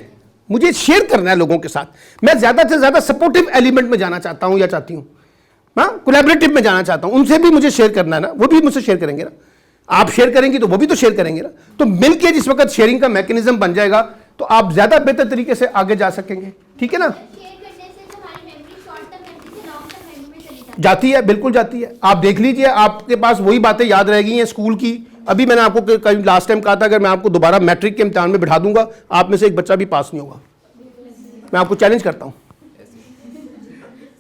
मुझे शेयर करना है लोगों के साथ। मैं ज्यादा से ज्यादा सपोर्टिव एलिमेंट में जाना चाहता हूं या चाहती हूं, हाँ, कोलैबोरेटिव में जाना चाहता हूं। उनसे भी मुझे शेयर करना है ना, वो भी मुझसे शेयर करेंगे ना। आप शेयर करेंगी तो वो भी तो शेयर करेंगे ना। तो मिलके जिस वक्त शेयरिंग का मैकेनिज्म बन जाएगा तो आप ज्यादा बेहतर तरीके से आगे जा सकेंगे, ठीक है ना। शेयर करने से हमारी मेमोरी शॉर्ट टर्म मेमोरी से लॉन्ग टर्म मेमोरी में चली जाती है। जाती है, बिल्कुल जाती है। आप देख लीजिए, आपके पास वही बातें याद रह गई हैं स्कूल की। अभी मैंने आपको कहीं लास्ट टाइम कहा था, अगर मैं आपको दोबारा मैट्रिक के इम्तिहान में बिठा दूंगा, आप में से एक बच्चा भी पास नहीं होगा। मैं आपको चैलेंज करता हूं,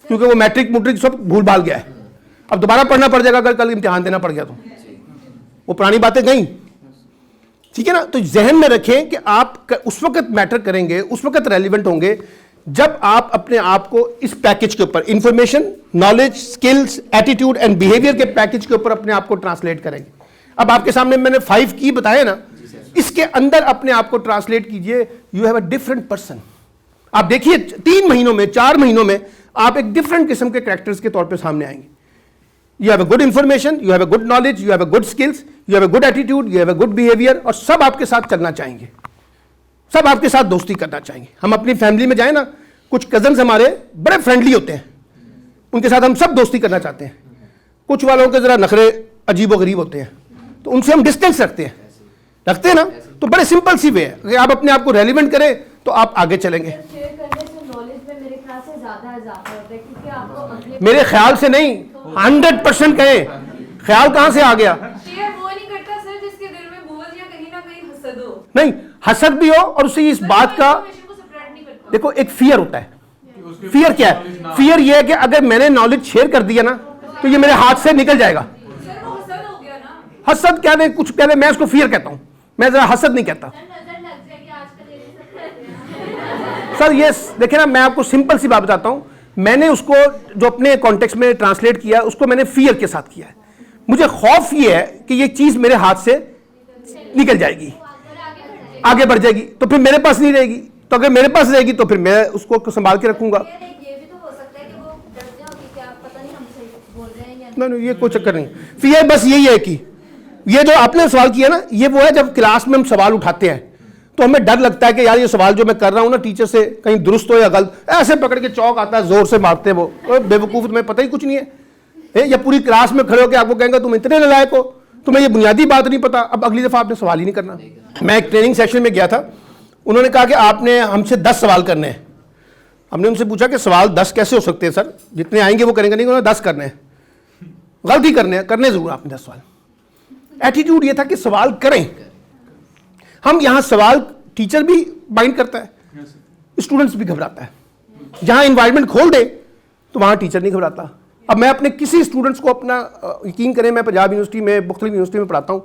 क्योंकि वो मैट्रिक मुट्रिक सब भूल भाल गया है। अब दोबारा पढ़ना पड़ जाएगा अगर कल इम्तिहान देना पड़ गया तो, वो पुरानी बातें गई, ठीक है ना। तो जहन में रखें कि आप उस वक्त मैटर करेंगे, उस वक्त रेलिवेंट होंगे जब आप अपने आप को इस पैकेज के ऊपर, information, knowledge, skills, attitude and behaviour के पैकेज के ऊपर अपने आप को ट्रांसलेट करेंगे। अब आपके सामने मैंने 5 की बताया ना, इसके अंदर अपने आप को ट्रांसलेट कीजिए। You have a different person. आप देखिए 3 महीनों में, 4 महीनों में आप एक डिफरेंट किस्म के कैरेक्टर्स के तौर पे सामने आएंगे। You have a good information, you have a good knowledge, you have a good skills, you have a good attitude, you have a good behaviour, और सब आपके साथ चलना चाहेंगे, सब आपके साथ दोस्ती करना चाहेंगे। हम अपनी फैमिली में जाए ना, कुछ कजन्स हमारे बड़े फ्रेंडली होते हैं, उनके साथ हम सब दोस्ती करना चाहते हैं। कुछ वालों के जरा नखरे अजीब व गरीब होते हैं, तो उनसे हम डिस्टेंस रखते हैं ना। तो बड़े सिंपल सी वे है, अगर आप अपने आप को रेलिवेंट करें तो आप आगे चलेंगे। शेयर करने से नॉलेज में मेरे ख्याल से ज्यादा इजाफा होता है, क्योंकि आपको अगले मेरे ख्याल से नहीं, 100% कहें, ख्याल कहां से आ गया? शेयर वो नहीं करता सर जिसके दिल में बुग़्ज़ या कहीं ना कहीं हसद हो। नहीं, हसद भी हो और उससे इस बात का, देखो एक फियर होता है। फियर क्या है? फियर यह है कि अगर मैंने नॉलेज शेयर कर दिया ना तो ये मेरे हाथ से निकल जाएगा। सर वो हसद हो गया ना। हसद क्या नहीं, कुछ कहने, मैं उसको फियर कहता हूं, मैं जरा हसद नहीं कहता। नजर लग जाएगी आजकल ये सब। सर ये देखिए ना, मैं आपको सिंपल सी बात बताता हूं, मैंने उसको जो अपने कॉन्टेक्स्ट में ट्रांसलेट किया, उसको मैंने फियर के साथ किया है। मुझे खौफ ये है कि ये चीज मेरे हाथ से निकल जाएगी, आगे बढ़ जाएगी, तो फिर मेरे पास नहीं रहेगी। तो अगर मेरे पास रहेगी तो फिर मैं उसको संभाल के रखूंगा। ये भी तो हो सकता है कि वो डरते हो कि क्या पता नहीं हम सही बोल रहे हैं या नहीं, ये कोई चक्कर नहीं। फियर बस यही है कि ये जो आपने सवाल किया ना, ये वो है जब क्लास में हम सवाल उठाते हैं तो हमें डर लगता है कि यार ये सवाल जो मैं कर रहा हूं ना टीचर से कहीं दुरुस्त हो या गलत, ऐसे पकड़ के चौक आता है, जोर से मारते हैं वो, बेवकूफ, तुम्हें पता ही कुछ नहीं है। या पूरी क्लास में खड़े होकर आपको कहेंगे तुम इतने नालायक हो, तुम्हें ये बुनियादी बात नहीं पता, अब अगली दफा आपने सवाल ही नहीं करना। मैं एक ट्रेनिंग सेशन में गया था, उन्होंने कहा कि आपने हमसे 10 सवाल करने हैं। हमने उनसे पूछा कि सवाल 10 कैसे हो सकते हैं सर, जितने आएंगे वो करेंगे नहीं, उन्होंने 10 करने हैं, गलती करने जरूर आपने 10 सवाल। एटीट्यूड ये था कि सवाल करें। हम यहां सवाल टीचर भी बाइंड करता है, स्टूडेंट्स भी घबराता है। जहां इन्वायरमेंट खोल दे तो वहां टीचर नहीं घबराता। अब मैं अपने किसी स्टूडेंट्स को अपना यकीन करें, मैं पंजाब यूनिवर्सिटी में मुख्तलिफ यूनिवर्सिटी में पढ़ाता हूं,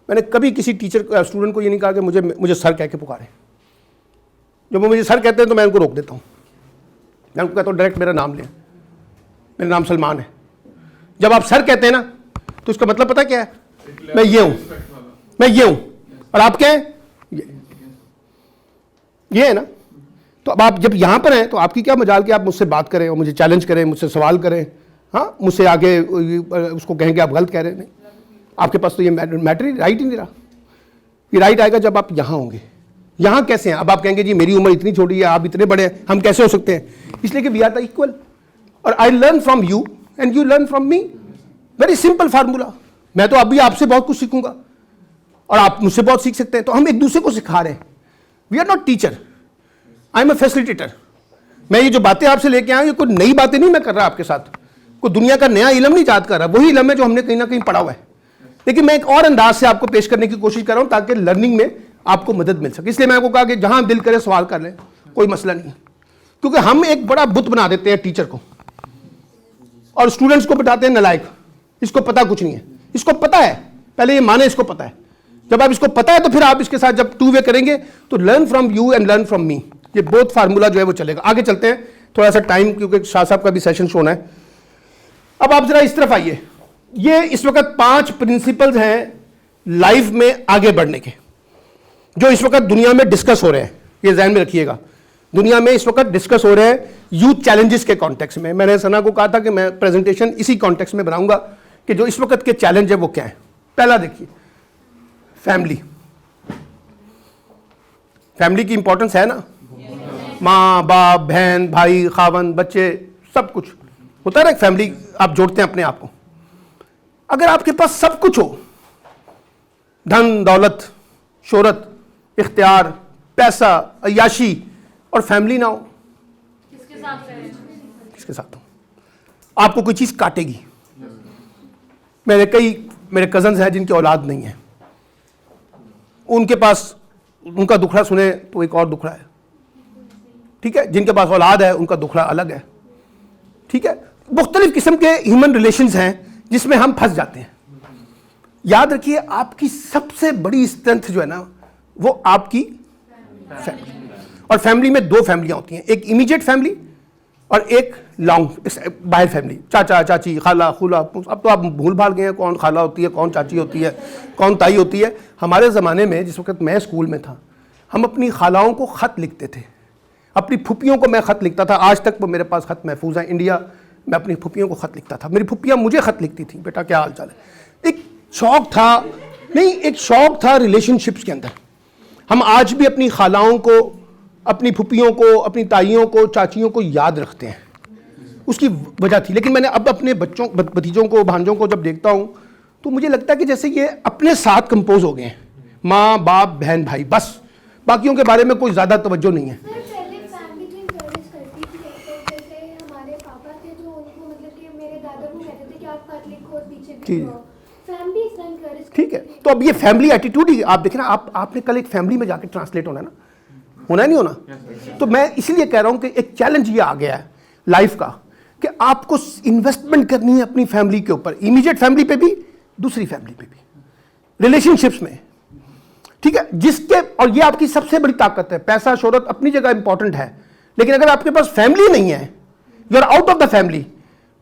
मैंने कभी किसी टीचर स्टूडेंट को ये नहीं कहा कि मुझे सर कह के पुकारें। जब वो मुझे सर कहते हैं तो मैं उनको रोक देता हूँ, मैं उनको कहता हूँ डायरेक्ट मेरा नाम लें, मेरा नाम सलमान है। जब आप सर कहते हैं ना तो इसका मतलब पता क्या है, मैं ये हूँ, मैं ये हूँ और आप क्या हैं, ये है ना। तो अब आप जब यहाँ पर हैं तो आपकी क्या मजाल कि आप मुझसे बात करें और मुझे चैलेंज करें, मुझसे सवाल करें, हाँ, मुझसे आगे उसको कहें कि आप गलत कह रहे हैं। नहीं, आपके पास तो ये मैटर राइट ही नहीं रहा। ये राइट आएगा जब आप यहाँ होंगे। यहाँ कैसे हैं? अब आप कहेंगे जी मेरी उम्र इतनी छोटी है, आप इतने बड़े हैं, हम कैसे हो सकते हैं? इसलिए कि वी आर द इक्वल, और I learn from you and you learn from me. Very simple formula. मैं तो अभी आपसे बहुत कुछ सीखूंगा और आप मुझसे बहुत सीख सकते हैं। तो हम एक दूसरे को सिखा रहे हैं। We are not teacher, I am a facilitator. मैं ये जो बातें आपसे लेके आया, ये कोई नई बातें नहीं मैं कर रहा आपके साथ, कोई दुनिया का नया इल्म नहीं याद कर रहा, वही इल्म है जो हमने कहीं ना कहीं पढ़ा हुआ है, लेकिन मैं एक और अंदाज से आपको पेश करने की कोशिश कर रहा हूं ताकि लर्निंग में आपको मदद मिल सके। इसलिए मैं आपको कहा कि जहां दिल करे सवाल कर लें, कोई मसला नहीं है। क्योंकि हम एक बड़ा बुत बना देते हैं टीचर को और स्टूडेंट्स को बताते हैं नलायक, इसको पता कुछ नहीं है। इसको पता है, पहले ये माने इसको पता है। जब आप इसको पता है तो फिर आप इसके साथ जब टू वे करेंगे तो learn from you and learn from me, ये बोथ फार्मूला जो है वो चलेगा। आगे चलते हैं, थोड़ा सा टाइम, क्योंकि शाह साहब का भी सेशन होना है। अब आप जरा इस तरफ आइए। ये इस वक्त 5 प्रिंसिपल्स हैं लाइफ में आगे बढ़ने के, जो इस वक्त दुनिया में डिस्कस हो रहे हैं। ये ध्यान में रखिएगा, दुनिया में इस वक्त डिस्कस हो रहे हैं यूथ चैलेंजेस के कॉन्टेक्स्ट में। मैंने सना को कहा था कि मैं प्रेजेंटेशन इसी कॉन्टेक्स्ट में बनाऊंगा कि जो इस वक्त के चैलेंज है वो क्या है। पहला देखिए, फैमिली। फैमिली की इंपॉर्टेंस है ना, माँ बाप, बहन भाई, खावन, बच्चे, सब कुछ होता है ना। एक फैमिली आप जोड़ते हैं अपने आप को। अगर आपके पास सब कुछ हो, धन दौलत, शोहरत, इख्तियार, पैसा, अय्याशी, और फैमिली ना हो, किसके साथ रहे? किसके साथ हो? आपको कोई चीज काटेगी। मेरे कजन्स हैं जिनकी औलाद नहीं है, उनके पास उनका दुखड़ा सुने तो एक और दुखड़ा है, ठीक है। जिनके पास औलाद है उनका दुखड़ा अलग है, ठीक है। मुख्तलिफ किस्म के ह्यूमन रिलेशंस हैं जिसमें हम फंस जाते हैं। याद रखिए, आपकी सबसे बड़ी स्ट्रेंथ जो है ना वो आपकी फैमिली। और फैमिली में 2 फैमिलियां होती हैं, एक इमीडिएट फैमिली और एक लॉन्ग बाहर फैमिली, चाचा चाची, खाला खुला। अब तो आप भूल भाल गए हैं कौन खाला होती है, कौन चाची होती है, कौन ताई होती है। हमारे ज़माने में जिस वक्त मैं स्कूल में था, हम अपनी खालाओं को ख़त लिखते थे, अपनी फुप्पियों को मैं ख़त लिखता था। आज तक वो मेरे पास ख़त महफूज है इंडिया। मैं अपनी फुप्पियों को ख़त लिखता था, मेरी फुप्पियाँ मुझे ख़त लिखती थी, बेटा क्या हाल चाल है। एक शौक़ था, नहीं एक शौक़ था रिलेशनशिप्स के अंदर। हम आज भी अपनी खालाओं को, अपनी फुप्पियों को, अपनी ताइयों को, चाचियों को याद रखते हैं, उसकी वजह थी। लेकिन मैंने अब अपने बच्चों, भतीजों को, भांजों को जब देखता हूँ तो मुझे लगता है कि जैसे ये अपने साथ कंपोज हो गए हैं, माँ बाप बहन भाई, बस बाकियों के बारे में कोई ज़्यादा तवज्जो नहीं है। सर पहले फैमिली जो इंकरेज करती थी, तो जैसे हमारे पापा थे जो उनको मतलब कि मेरे दादा को कहते थे कि आप खत लिखो और पीछे भी लिखो, फैमिली इतना इंकरेज, ठीक है। तो अब ये फैमिली एटीट्यूड ही आप देखें ना, आपने कल एक फैमिली में जाके ट्रांसलेट होना है ना, होना नहीं होना। तो मैं इसलिए कह रहा हूं कि एक चैलेंज ये आ गया है लाइफ का कि आपको इन्वेस्टमेंट करनी है अपनी फैमिली के ऊपर, इमीडिएट फैमिली पे भी, दूसरी फैमिली पे भी, रिलेशनशिप्स में, ठीक है। जिसके, और ये आपकी सबसे बड़ी ताकत है। पैसा शोहरत अपनी जगह इंपॉर्टेंट है, लेकिन अगर आपके पास फैमिली नहीं है, you are out of the family,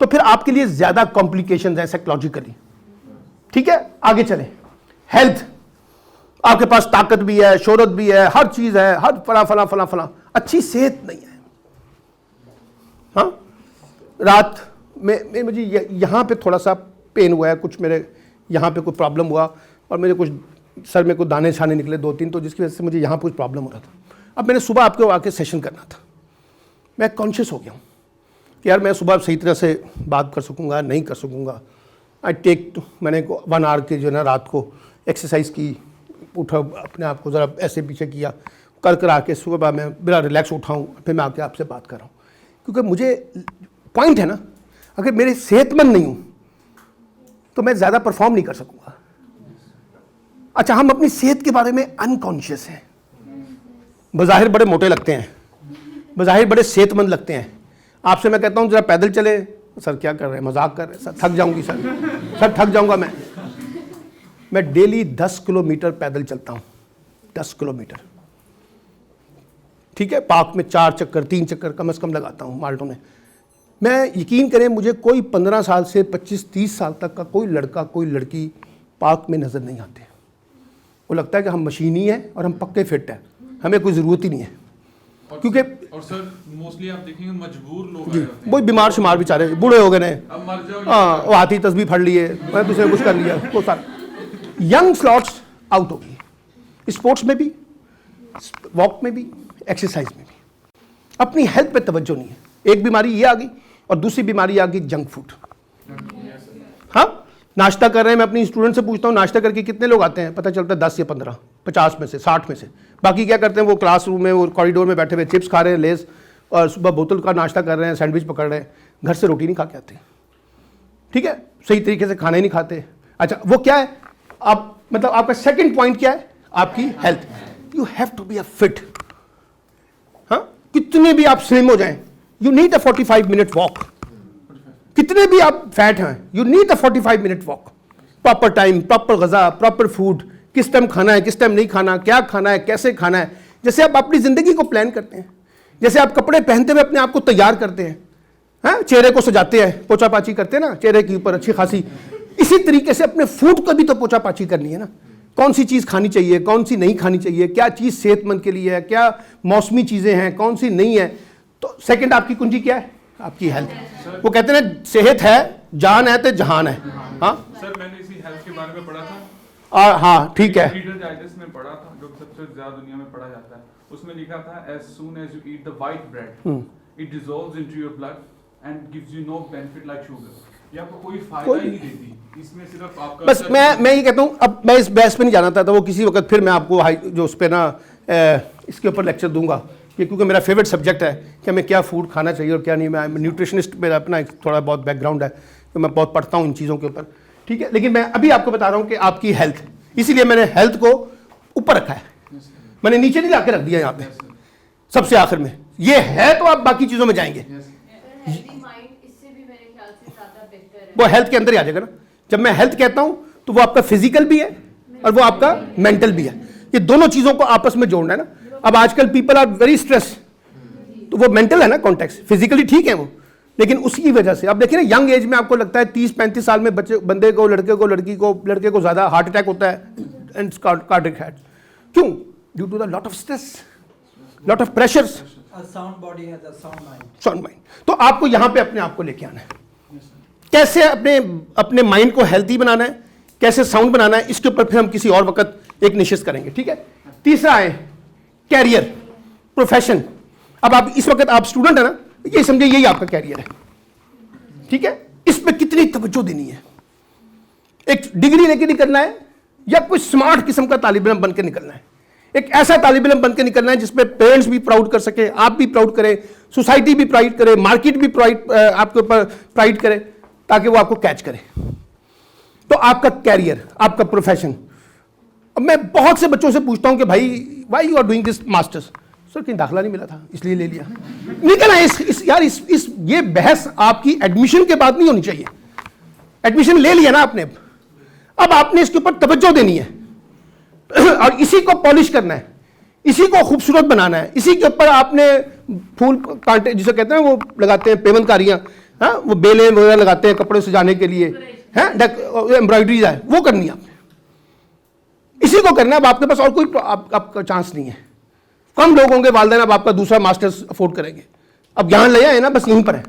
तो फिर आपके लिए ज्यादा कॉम्प्लिकेशंस हैं साइकोलॉजिकली, ठीक है। आगे चले, हेल्थ। आपके पास ताकत भी है, शोहरत भी है, हर चीज है, हर फला फला फला फला, अच्छी सेहत नहीं है। हाँ, रात में मुझे यहाँ पे थोड़ा सा पेन हुआ है, कुछ मेरे यहाँ पे कोई प्रॉब्लम हुआ और मेरे कुछ सर में कुछ दाने छाने निकले 2-3, तो जिसकी वजह से मुझे यहाँ कुछ प्रॉब्लम हो रहा था। अब मैंने सुबह आपके आके सेशन करना था, मैं कॉन्शियस हो गया हूँ कि यार मैं सुबह सही तरह से बात कर सकूँगा, नहीं कर सकूँगा। आई टेक, मैंने 1 आवर के जो है ना रात को एक्सरसाइज की, उठा अपने आप को ज़रा ऐसे पीछे किया, कर करा के सुबह मैं बड़ा रिलैक्स उठाऊं, फिर मैं आके आपसे बात कर रहा हूँ, क्योंकि मुझे पॉइंट है ना, अगर मेरे सेहतमंद नहीं हूँ तो मैं ज़्यादा परफॉर्म नहीं कर सकूँगा। अच्छा, हम अपनी सेहत के बारे में अनकॉन्शियस हैं, बज़ाहिर बड़े मोटे लगते हैं, बज़ाहिर बड़े सेहतमंद लगते हैं। आपसे मैं कहता हूँ जरा पैदल चले, सर क्या कर रहे हैं, मजाक कर रहे हैं सर, थक जाऊंगी सर थक जाऊंगा मैं डेली 10 किलोमीटर पैदल चलता हूँ, 10 किलोमीटर, ठीक है। पार्क में 4 चक्कर 3 चक्कर कम से कम लगाता हूँ माल्टों में। मैं यकीन करें, मुझे कोई 15 साल से 25-30 साल तक का कोई लड़का कोई लड़की पार्क में नज़र नहीं आते। वो लगता है कि हम मशीन ही हैं और हम पक्के फिट हैं, हमें कोई ज़रूरत ही नहीं है, क्योंकि और सर मोस्टली आप देखेंगे मजबूर लोग आए होते हैं, वही बीमार शुमार बेचारे बूढ़े हो गए ने, अब मर जाओ हाँ वो हाथी तस्बीह फड़ लिए, मैं दूसरे कुछ कर लिया, वो सारा यंग स्लॉट्स आउट हो गई, स्पोर्ट्स में भी, वॉक में भी, एक्सरसाइज में भी। अपनी हेल्थ पे तवज्जो नहीं है। एक बीमारी ये आ गई और दूसरी बीमारी आ गई जंक फूड। हाँ, नाश्ता कर रहे हैं, मैं अपनी स्टूडेंट से पूछता हूँ नाश्ता करके कितने लोग आते हैं, पता चलता है 10 या 15, 50 में से 60 में से। बाकी क्या करते हैं, वो क्लासरूम में वो कॉरिडोर में बैठे हुए चिप्स खा रहे हैं, लेस, और सुबह बोतल का नाश्ता कर रहे हैं, सैंडविच पकड़ रहे हैं, घर से रोटी नहीं खा के आते, ठीक है, सही तरीके से खाना ही नहीं खाते। अच्छा, वो क्या है, आप मतलब आपका सेकंड पॉइंट क्या है, आपकी health. You have to be a fit. हाँ, कितने भी आप स्लिम हो जाएं, you need a 45 minute walk. कितने भी आप फैट हैं, you need a 45 minute walk. Proper time, proper गज़ा, प्रॉपर फूड, किस टाइम खाना है, किस टाइम नहीं खाना, क्या खाना है, कैसे खाना है। जैसे आप अपनी ज़िंदगी को प्लान करते हैं, जैसे आप कपड़े पहनते हुए अपने आप को तैयार करते हैं, हाँ, चेहरे को सजाते हैं, पोछा पाछी करते हैं ना चेहरे के ऊपर अच्छी खासी, इसी तरीके से अपने फूड को भी तो पोछा पाछी करनी है ना। कौन सी चीज़ खानी चाहिए, कौन सी नहीं खानी चाहिए, क्या चीज़ सेहतमंद के लिए है, क्या मौसमी चीज़ें हैं, कौन सी नहीं है। तो सेकंड आपकी कुंजी क्या है, आपकी हेल्थ। वो कहते हैं ना, सेहत है जान है तो जहान है। हाँ सर, मैंने इसी हेल्थ के बारे में पढ़ा था, हाँ ठीक है, रीडर डाइजेस्ट में पढ़ा था, जो सबसे ज्यादा दुनिया में पढ़ा जाता है। उसमें लिखा था, as soon as you eat the white bread, it dissolves into your blood and gives you no benefit like sugar. ये आपको कोई फायदा ही नहीं देती, इसमें सिर्फ आपका बस मैं ये कहता हूँ, अब मैं इस बहस पे नहीं जाना था, तो वो किसी वक्त फिर मैं आपको जो उस पर ना इसके ऊपर लेक्चर दूंगा, क्योंकि मेरा फेवरेट सब्जेक्ट है कि हमें क्या फूड खाना चाहिए और क्या नहीं। मैं न्यूट्रिशनिस्ट, मेरा अपना एक थोड़ा बहुत बैकग्राउंड है, तो मैं बहुत पढ़ता हूँ इन चीज़ों के ऊपर, ठीक है। लेकिन मैं अभी आपको बता रहा हूँ कि आपकी हेल्थ, इसीलिए मैंने हेल्थ को ऊपर रखा है, मैंने नीचे नहीं ला के रख दिया यहाँ पे सबसे आखिर में। ये है तो आप बाकी चीज़ों में जाएंगे, वो हेल्थ के अंदर ही आ जाएगा ना। जब मैं हेल्थ कहता हूँ तो वो आपका फिजिकल भी है और वो आपका मेंटल भी है, ये दोनों चीज़ों को आपस में जोड़ना है ना। अब आजकल पीपल आर वेरी स्ट्रेस, तो वो मेंटल है ना कॉन्टेक्स्ट, फिजिकली ठीक है वो, लेकिन उसकी वजह से आप देखिए ना, यंग एज में आपको लगता है 30-35 साल में बंदे को, लड़के को ज़्यादा हार्ट अटैक होता है एंड कार्डियक अटैक। क्यों? Due to the lot of stress, lot of pressures. Sound body है, साउंड माइंड। Sound mind. तो आपको यहाँ पे अपने आप को लेके आना है, कैसे अपने माइंड को हेल्थी बनाना है, कैसे साउंड बनाना है, इसके ऊपर फिर हम किसी और वक्त एक निश्चित करेंगे, ठीक है। तीसरा है कैरियर, प्रोफेशन। अब आप इस वक्त आप स्टूडेंट है ना, ये समझे यही आपका कैरियर है, ठीक है। इस पे कितनी तवज्जो देनी है, एक डिग्री लेके निकलना है या कोई स्मार्ट किस्म का तालिब इल्म बन के निकलना है। एक ऐसा तालिब इल्म बन के निकलना है जिसपे पेरेंट्स भी प्राउड कर सके, आप भी प्राउड करें, सोसाइटी भी प्राउड करे, मार्केट भी प्राउड आपके ऊपर प्राइड करे, ताकि वो आपको कैच करे। तो आपका कैरियर, आपका प्रोफेशन। अब मैं बहुत से बच्चों से पूछता हूं कि भाई why you are doing this masters, sir कहीं दाखिला नहीं मिला था इसलिए ले लिया। निकल आए इस ये बहस आपकी एडमिशन के बाद नहीं होनी चाहिए। एडमिशन ले लिया ना आपने, अब आपने इसके ऊपर तवज्जो देनी है और इसी को पॉलिश करना है, इसी को खूबसूरत बनाना है, इसी के ऊपर आपने फूल कांटे जिसे कहते हैं वो लगाते हैं पेवनकारियां, हाँ, वो बेलें वगैरह लगाते हैं कपड़े सजाने के लिए, हैं, एम्ब्रॉयडरीज है, वो करनी है आपने, इसी को करना है। अब आपके पास और कोई आपका चांस नहीं है। कम लोग होंगे वालिदैन अब आपका दूसरा मास्टर्स अफोर्ड करेंगे। अब यहाँ ले आए ना, बस यहीं पर है।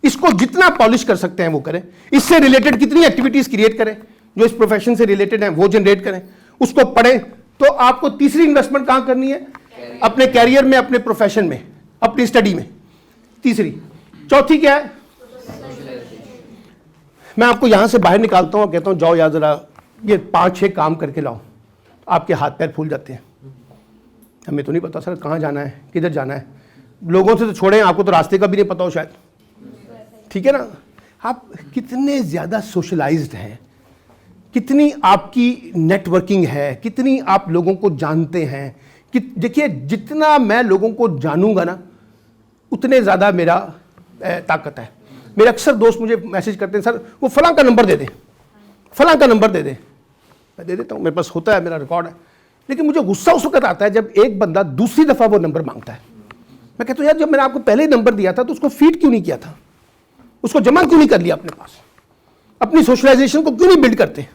इसको जितना पॉलिश कर सकते हैं वो करें, इससे रिलेटेड कितनी एक्टिविटीज क्रिएट करें जो इस प्रोफेशन से रिलेटेड हैं वो जनरेट करें, उसको पढ़ें। तो आपको तीसरी इन्वेस्टमेंट कहाँ करनी है? अपने कैरियर में, अपने प्रोफेशन में, अपनी स्टडी में, तीसरी। चौथी क्या है? मैं आपको यहां से बाहर निकालता हूं और कहता हूं जाओ यार जरा ये 5-6 काम करके लाओ, आपके हाथ पैर फूल जाते हैं। हमें तो नहीं पता सर कहाँ जाना है, किधर जाना है। लोगों से तो छोड़ें, आपको तो रास्ते का भी नहीं पता हो शायद, ठीक है ना। आप कितने ज़्यादा सोशलाइज्ड हैं, कितनी आपकी नेटवर्किंग है, कितनी आप लोगों को जानते हैं। कि देखिए जितना मैं लोगों को जानूंगा ना उतने ज़्यादा मेरा ताकत है। मेरे अक्सर दोस्त मुझे मैसेज करते हैं, सर वो फलां का नंबर दे दें, फलां का नंबर दे दें। मैं दे देता हूँ, मेरे पास होता है, मेरा रिकॉर्ड है। लेकिन मुझे गुस्सा उस वक्त आता है जब एक बंदा दूसरी दफ़ा वो नंबर मांगता है। मैं कहता हूँ यार जब मैंने आपको पहले नंबर दिया था तो उसको फीड क्यों नहीं किया था, उसको जमा क्यों नहीं कर लिया अपने पास, अपनी सोशलाइजेशन को क्यों नहीं बिल्ड करते।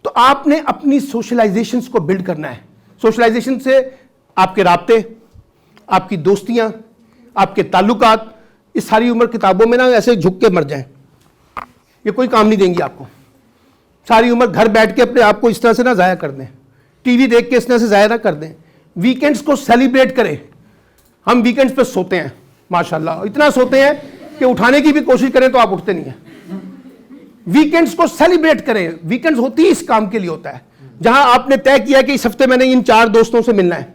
तो आपने अपनी सोशलाइजेशन को बिल्ड करना है। सोशलाइजेशन से आपके राब्ते, आपकी दोस्तियां, आपके ताल्लुकात, इस सारी उम्र किताबों में ना ऐसे झुक के मर जाएं, ये कोई काम नहीं देंगी आपको। सारी उम्र घर बैठ के अपने आप को इस तरह से ना ज़ाया कर दें, टीवी देख के इस तरह से ज़ाया ना कर दें। वीकेंड्स को सेलिब्रेट करें। हम वीकेंड्स पे सोते हैं माशाल्लाह, इतना सोते हैं कि उठाने की भी कोशिश करें तो आप उठते नहीं हैं। वीकेंड्स को सेलिब्रेट करें। वीकेंड्स होती ही इस काम के लिए होता है जहां आपने तय किया कि इस हफ्ते मैंने इन 4 दोस्तों से मिलना है,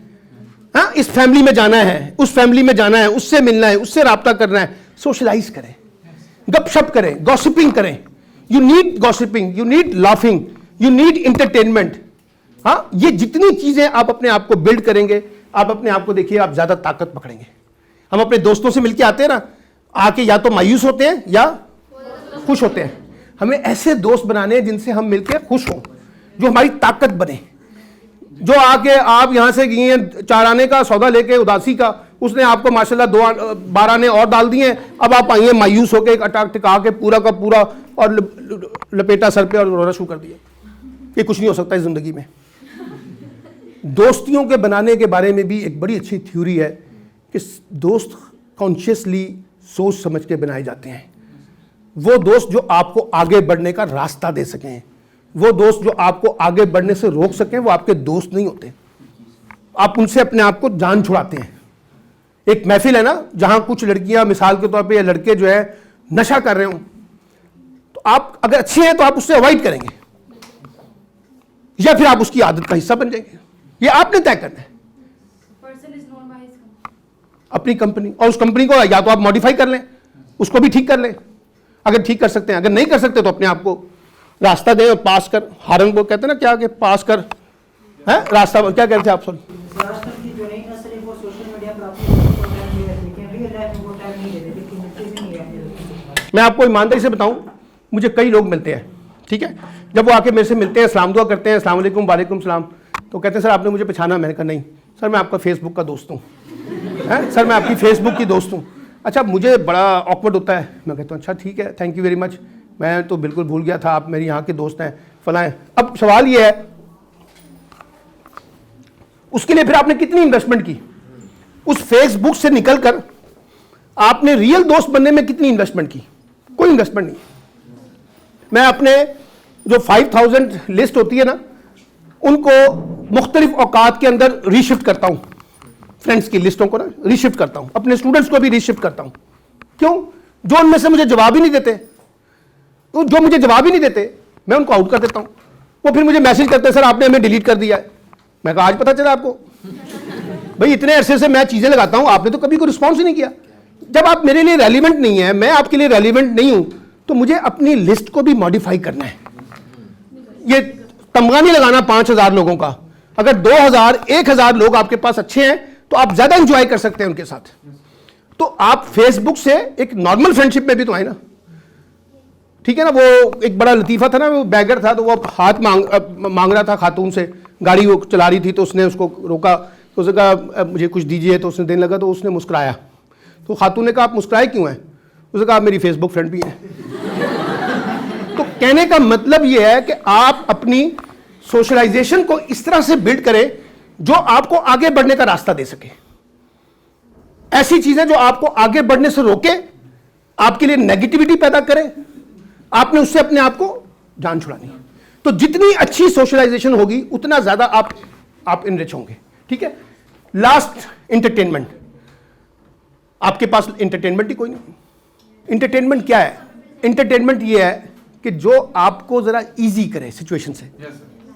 हाँ इस फैमिली में जाना है, उस फैमिली में जाना है, उससे मिलना है, उससे राब्ता करना है। सोशलाइज करें, गपशप करें, गॉसिपिंग करें। You need gossiping, you need laughing, you need entertainment. हाँ ये जितनी चीजें आप अपने आप को बिल्ड करेंगे, आप अपने आप को देखिए आप ज्यादा ताकत पकड़ेंगे। हम अपने दोस्तों से मिलकर आते हैं ना, आके या तो मायूस होते हैं या खुश होते हैं। हमें ऐसे दोस्त बनाने हैं जिनसे हम मिलकर खुश हों, जो हमारी ताकत बने। जो आके आप यहां से गए हैं 4 आने का सौदा लेके उदासी का, उसने आपको माशाल्लाह 12 आने और डाल दिए, अब आप आइए मायूस होकर एक अटक टिका के पूरा का पूरा और लपेटा सर पे और रोना शुरू कर दिया। ये कुछ नहीं हो सकता इस जिंदगी में। दोस्तियों के बनाने के बारे में भी एक बड़ी अच्छी थ्योरी है कि दोस्त कॉन्शियसली सोच समझ के बनाए जाते हैं। वो दोस्त जो आपको आगे बढ़ने का रास्ता दे सकें, वो दोस्त जो आपको आगे बढ़ने से रोक सकें, वो आपके दोस्त नहीं होते। आप उनसे अपने आप को जान छुड़ाते हैं। एक महफिल है ना जहां कुछ लड़कियां मिसाल के तौर पे या लड़के जो है नशा कर रहे हो, तो आप अगर अच्छे हैं तो आप उससे अवॉइड करेंगे या फिर आप उसकी आदत का हिस्सा बन जाएंगे। ये आपने तय करना है। Person is known by his अपनी कंपनी, और उस कंपनी को या तो आप मॉडिफाई कर लें, उसको भी ठीक कर लें अगर ठीक कर सकते हैं। अगर नहीं कर सकते तो अपने आप को रास्ता दें और पास कर। हारन को कहते हैं ना क्या कि पास कर है रास्ता, क्या कहते हैं आप? सॉरी डिजास्टर की जो नहीं असर है वो सोशल मीडिया पर अपनी टाइम दे रहे हैं, रियल लाइफ में वो टाइम नहीं दे रहे, लेकिन मिलते भी नहीं है। मैं आपको ईमानदारी से बताऊं, मुझे कई लोग मिलते हैं, ठीक है, जब वो आके मेरे से मिलते हैं, सलाम दुआ करते हैं, अस्सलाम वालेकुम, वालेकुम सलाम, तो कहते हैं सर आपने मुझे पहचाना? मैंने कहा नहीं सर, मैं आपका फेसबुक का दोस्त हूँ। सर मैं आपकी फेसबुक की दोस्त हूँ। अच्छा मुझे बड़ा ऑकवर्ड होता है। मैं कहता हूँ अच्छा ठीक है, थैंक यू वेरी मच, मैं तो बिल्कुल भूल गया था आप मेरे यहाँ के दोस्त हैं फलाएं। अब सवाल ये है उसके लिए फिर आपने कितनी इन्वेस्टमेंट की? उस फेसबुक से निकलकर आपने रियल दोस्त बनने में कितनी इन्वेस्टमेंट की? कोई इन्वेस्टमेंट नहीं। मैं अपने जो 5000 लिस्ट होती है ना, उनको मुख्तलिफ औकात के अंदर रीशिफ्ट करता हूं। फ्रेंड्स की लिस्टों को ना रीशिफ्ट करता हूं, अपने स्टूडेंट्स को भी रीशिफ्ट करता हूं। क्यों? जो उनमें से मुझे जवाब ही नहीं देते, तो जो मुझे जवाब ही नहीं देते मैं उनको आउट कर देता हूं। वो फिर मुझे मैसेज करते हैं सर आपने हमें डिलीट कर दिया है। मैं कहा आज पता चला आपको? भाई इतने अरसे से मैं चीजें लगाता हूं, आपने तो कभी कोई रिस्पॉन्स ही नहीं किया। जब आप मेरे लिए रेलिवेंट नहीं है, मैं आपके लिए रेलिवेंट नहीं हूं, तो मुझे अपनी लिस्ट को भी मॉडिफाई करना है। ये तमगा नहीं लगाना 5000 लोगों का। अगर 2000 1000 लोग आपके पास अच्छे हैं तो आप ज्यादा इंजॉय कर सकते हैं उनके साथ। तो आप फेसबुक से एक नॉर्मल फ्रेंडशिप में भी तो आए ना, ठीक है ना। वो एक बड़ा लतीफा था ना, वो बैगर था तो वो हाथ मांग रहा था खातून से, गाड़ी वो चला रही थी तो उसने उसको रोका, तो उसने कहा मुझे कुछ दीजिए, तो उसने देने लगा तो उसने मुस्कुराया। तो खातून ने कहा आप मुस्कुराए क्यों हैं? उसने कहा मेरी फेसबुक फ्रेंड भी है। तो कहने का मतलब यह है कि आप अपनी सोशलाइजेशन को इस तरह से बिल्ड करें जो आपको आगे बढ़ने का रास्ता दे सके। ऐसी चीजें जो आपको आगे बढ़ने से रोके, आपके लिए नेगेटिविटी पैदा करे, आपने उससे अपने आप को जान छुड़ानी है। तो जितनी अच्छी सोशलाइजेशन होगी उतना ज्यादा आप इनरिच होंगे, ठीक है। Last, entertainment. आपके पास इंटरटेनमेंट ही कोई नहीं। इंटरटेनमेंट क्या है? इंटरटेनमेंट ये है कि जो आपको जरा इजी करे सिचुएशन से।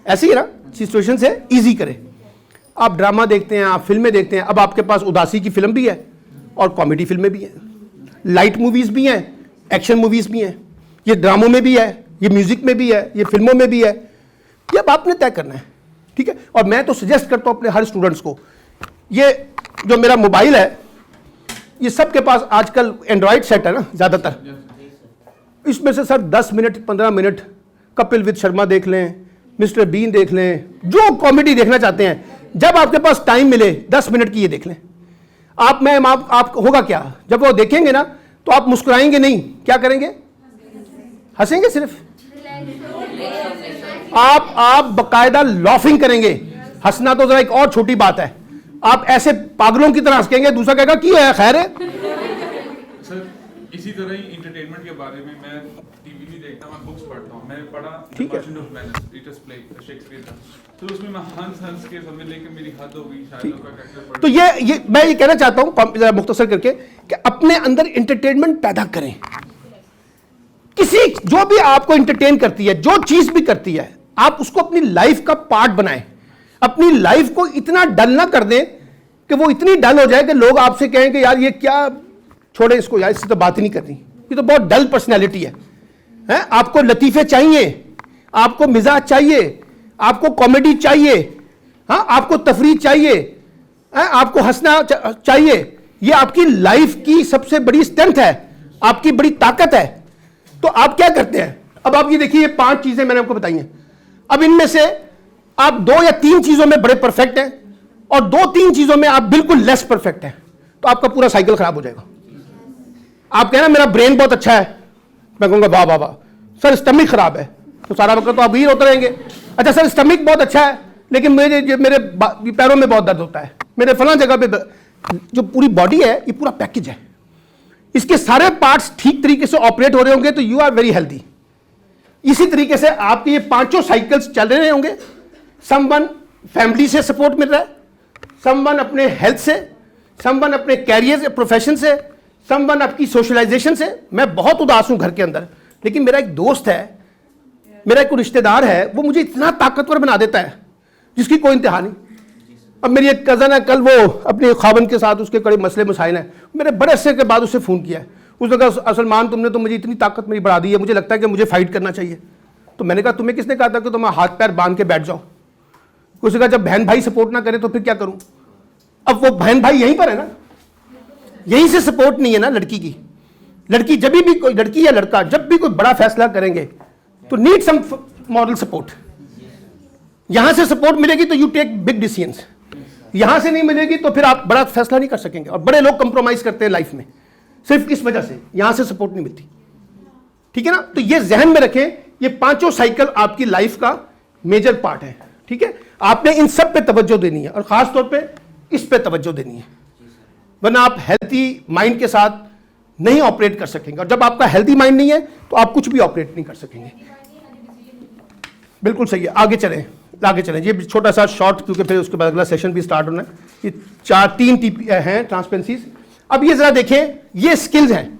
ऐसे ही ना, सिचुएशन से इजी करे। आप ड्रामा देखते हैं, आप फिल्में देखते हैं, अब आपके पास उदासी की फिल्म भी है और कॉमेडी फिल्में भी हैं, लाइट मूवीज भी हैं, एक्शन मूवीज भी हैं, ये ड्रामों में भी है, ये म्यूजिक में भी है, ये फिल्मों में भी है। ये अब आपने तय करना है, ठीक है। और मैं तो सजेस्ट करता हूं अपने हर स्टूडेंट्स को, ये जो मेरा मोबाइल है, ये सबके पास आजकल एंड्रॉयड सेट है ना ज़्यादातर, इसमें से sir 10 minute 15 minute Kapil with Sharma देख लें, मिस्टर बीन देख लें, जो कॉमेडी देखना चाहते हैं, जब आपके पास टाइम मिले 10 मिनट की ये देख लें। आप होगा क्या, जब वो देखेंगे ना तो आप मुस्कुराएंगे नहीं, क्या करेंगे, हंसेंगे सिर्फ। आप बकायदा लॉफिंग करेंगे। हंसना तो जरा एक और छोटी बात है, आप ऐसे पागलों की तरह हंसेंगे, दूसरा कहेगा की है, खैर है। सर इसी तरह ही इंटरटेनमेंट के बारे में मैं टीवी भी देखता हूँ, बुक्स पढ़ता हूँ, मैंने पढ़ा ठीक है। मर्चेंट ऑफ वेनिस, रीटस प्ले शेक्सपियर का, तो उसमें मैं हंस के समझ लेके मेरी हद हो गई, शायरों का कैरेक्टर पढ़। तो ये मैं ये कहना चाहता हूं जरा मुख्तसर करके कि अपने अंदर इंटरटेनमेंट पैदा करें। किसी जो भी आपको इंटरटेन करती है, जो चीज भी करती है, आप उसको अपनी लाइफ का पार्ट बनाएं। अपनी लाइफ को इतना डल ना कर दें कि वो इतनी डल हो जाए कि लोग आपसे कहें कि यार ये क्या, छोड़े इसको यार, इससे तो बात ही नहीं करनी, ये तो बहुत डल पर्सनैलिटी है। आपको लतीफे चाहिए, आपको मिजाज चाहिए, आपको कॉमेडी चाहिए, हाँ आपको तफरीह चाहिए, आपको हंसना चाहिए। ये आपकी लाइफ की सबसे बड़ी स्ट्रेंथ है, आपकी बड़ी ताकत है। तो आप क्या करते हैं, अब आप ये देखिए, ये 5 चीजें मैंने आपको बताई हैं। अब इनमें से आप 2 या 3 चीजों में बड़े परफेक्ट हैं और 2-3 चीजों में आप बिल्कुल लेस परफेक्ट हैं, तो आपका पूरा साइकिल खराब हो जाएगा। आप कहना मेरा ब्रेन बहुत अच्छा है, मैं कहूंगा वाह वाह वाह। सर स्टमक खराब है, तो सारा वक्त तो आप ही रोते रहेंगे। अच्छा सर स्टमक बहुत अच्छा है, लेकिन मेरे पैरों में बहुत दर्द होता है, मेरे फलां जगह पे। जो पूरी बॉडी है ये पूरा पैकेज है, इसके सारे पार्ट्स ठीक तरीके से ऑपरेट हो रहे होंगे तो यू आर वेरी हेल्दी। इसी तरीके से आपके ये 5 साइकिल्स चल रहे होंगे। समवन फैमिली से सपोर्ट मिल रहा है, समवन अपने हेल्थ से, समवन अपने कैरियर से, प्रोफेशन से, समवन आपकी सोशलाइजेशन से। मैं बहुत उदास हूं घर के अंदर, लेकिन मेरा एक दोस्त है, मेरा एक रिश्तेदार है, वो मुझे इतना ताकतवर बना देता है जिसकी कोई इंतहा नहीं। अब मेरी एक कज़न है, कल वो अपने खावंद के साथ उसके कड़े मसले मसाइल हैं, मैंने बड़े अरसे के बाद उससे फ़ोन किया है। उसने कहा सलमान तुमने तो मुझे इतनी ताकत मेरी बढ़ा दी है, मुझे लगता है कि मुझे फाइट करना चाहिए। तो मैंने कहा तुम्हें किसने कहा था कि तुम हाथ पैर बांध के बैठ जाओ। उसने कहा जब बहन भाई सपोर्ट ना करे तो फिर क्या करूं। अब वो बहन भाई यहीं पर है ना, यहीं से सपोर्ट नहीं है ना लड़की की। लड़की जब भी कोई लड़की या लड़का जब भी कोई बड़ा फैसला करेंगे तो नीड सम मॉरल सपोर्ट। यहां से सपोर्ट मिलेगी तो यू टेक बिग डिसीजंस, यहां से नहीं मिलेगी तो फिर आप बड़ा फैसला नहीं कर सकेंगे। और बड़े लोग कंप्रोमाइज करते हैं लाइफ में सिर्फ इस वजह से, यहां से सपोर्ट नहीं मिलती। ठीक है ना, तो ये जहन में रखें, ये 5 साइकिल आपकी लाइफ का मेजर पार्ट है। ठीक है, आपने इन सब पे तवज्जो देनी है और खास तौर पे इस पे तवज्जो देनी है, वरना आप हेल्थी माइंड के साथ नहीं ऑपरेट कर सकेंगे। और जब आपका हेल्थी माइंड नहीं है तो आप कुछ भी ऑपरेट नहीं कर सकेंगे। बिल्कुल सही है, आगे चलें। ये छोटा सा शॉर्ट, क्योंकि फिर उसके बाद अगला सेशन भी स्टार्ट होना है। ये 3 टीपी हैं ट्रांसपेरेंसीज। अब ये जरा देखें, ये स्किल्स हैं,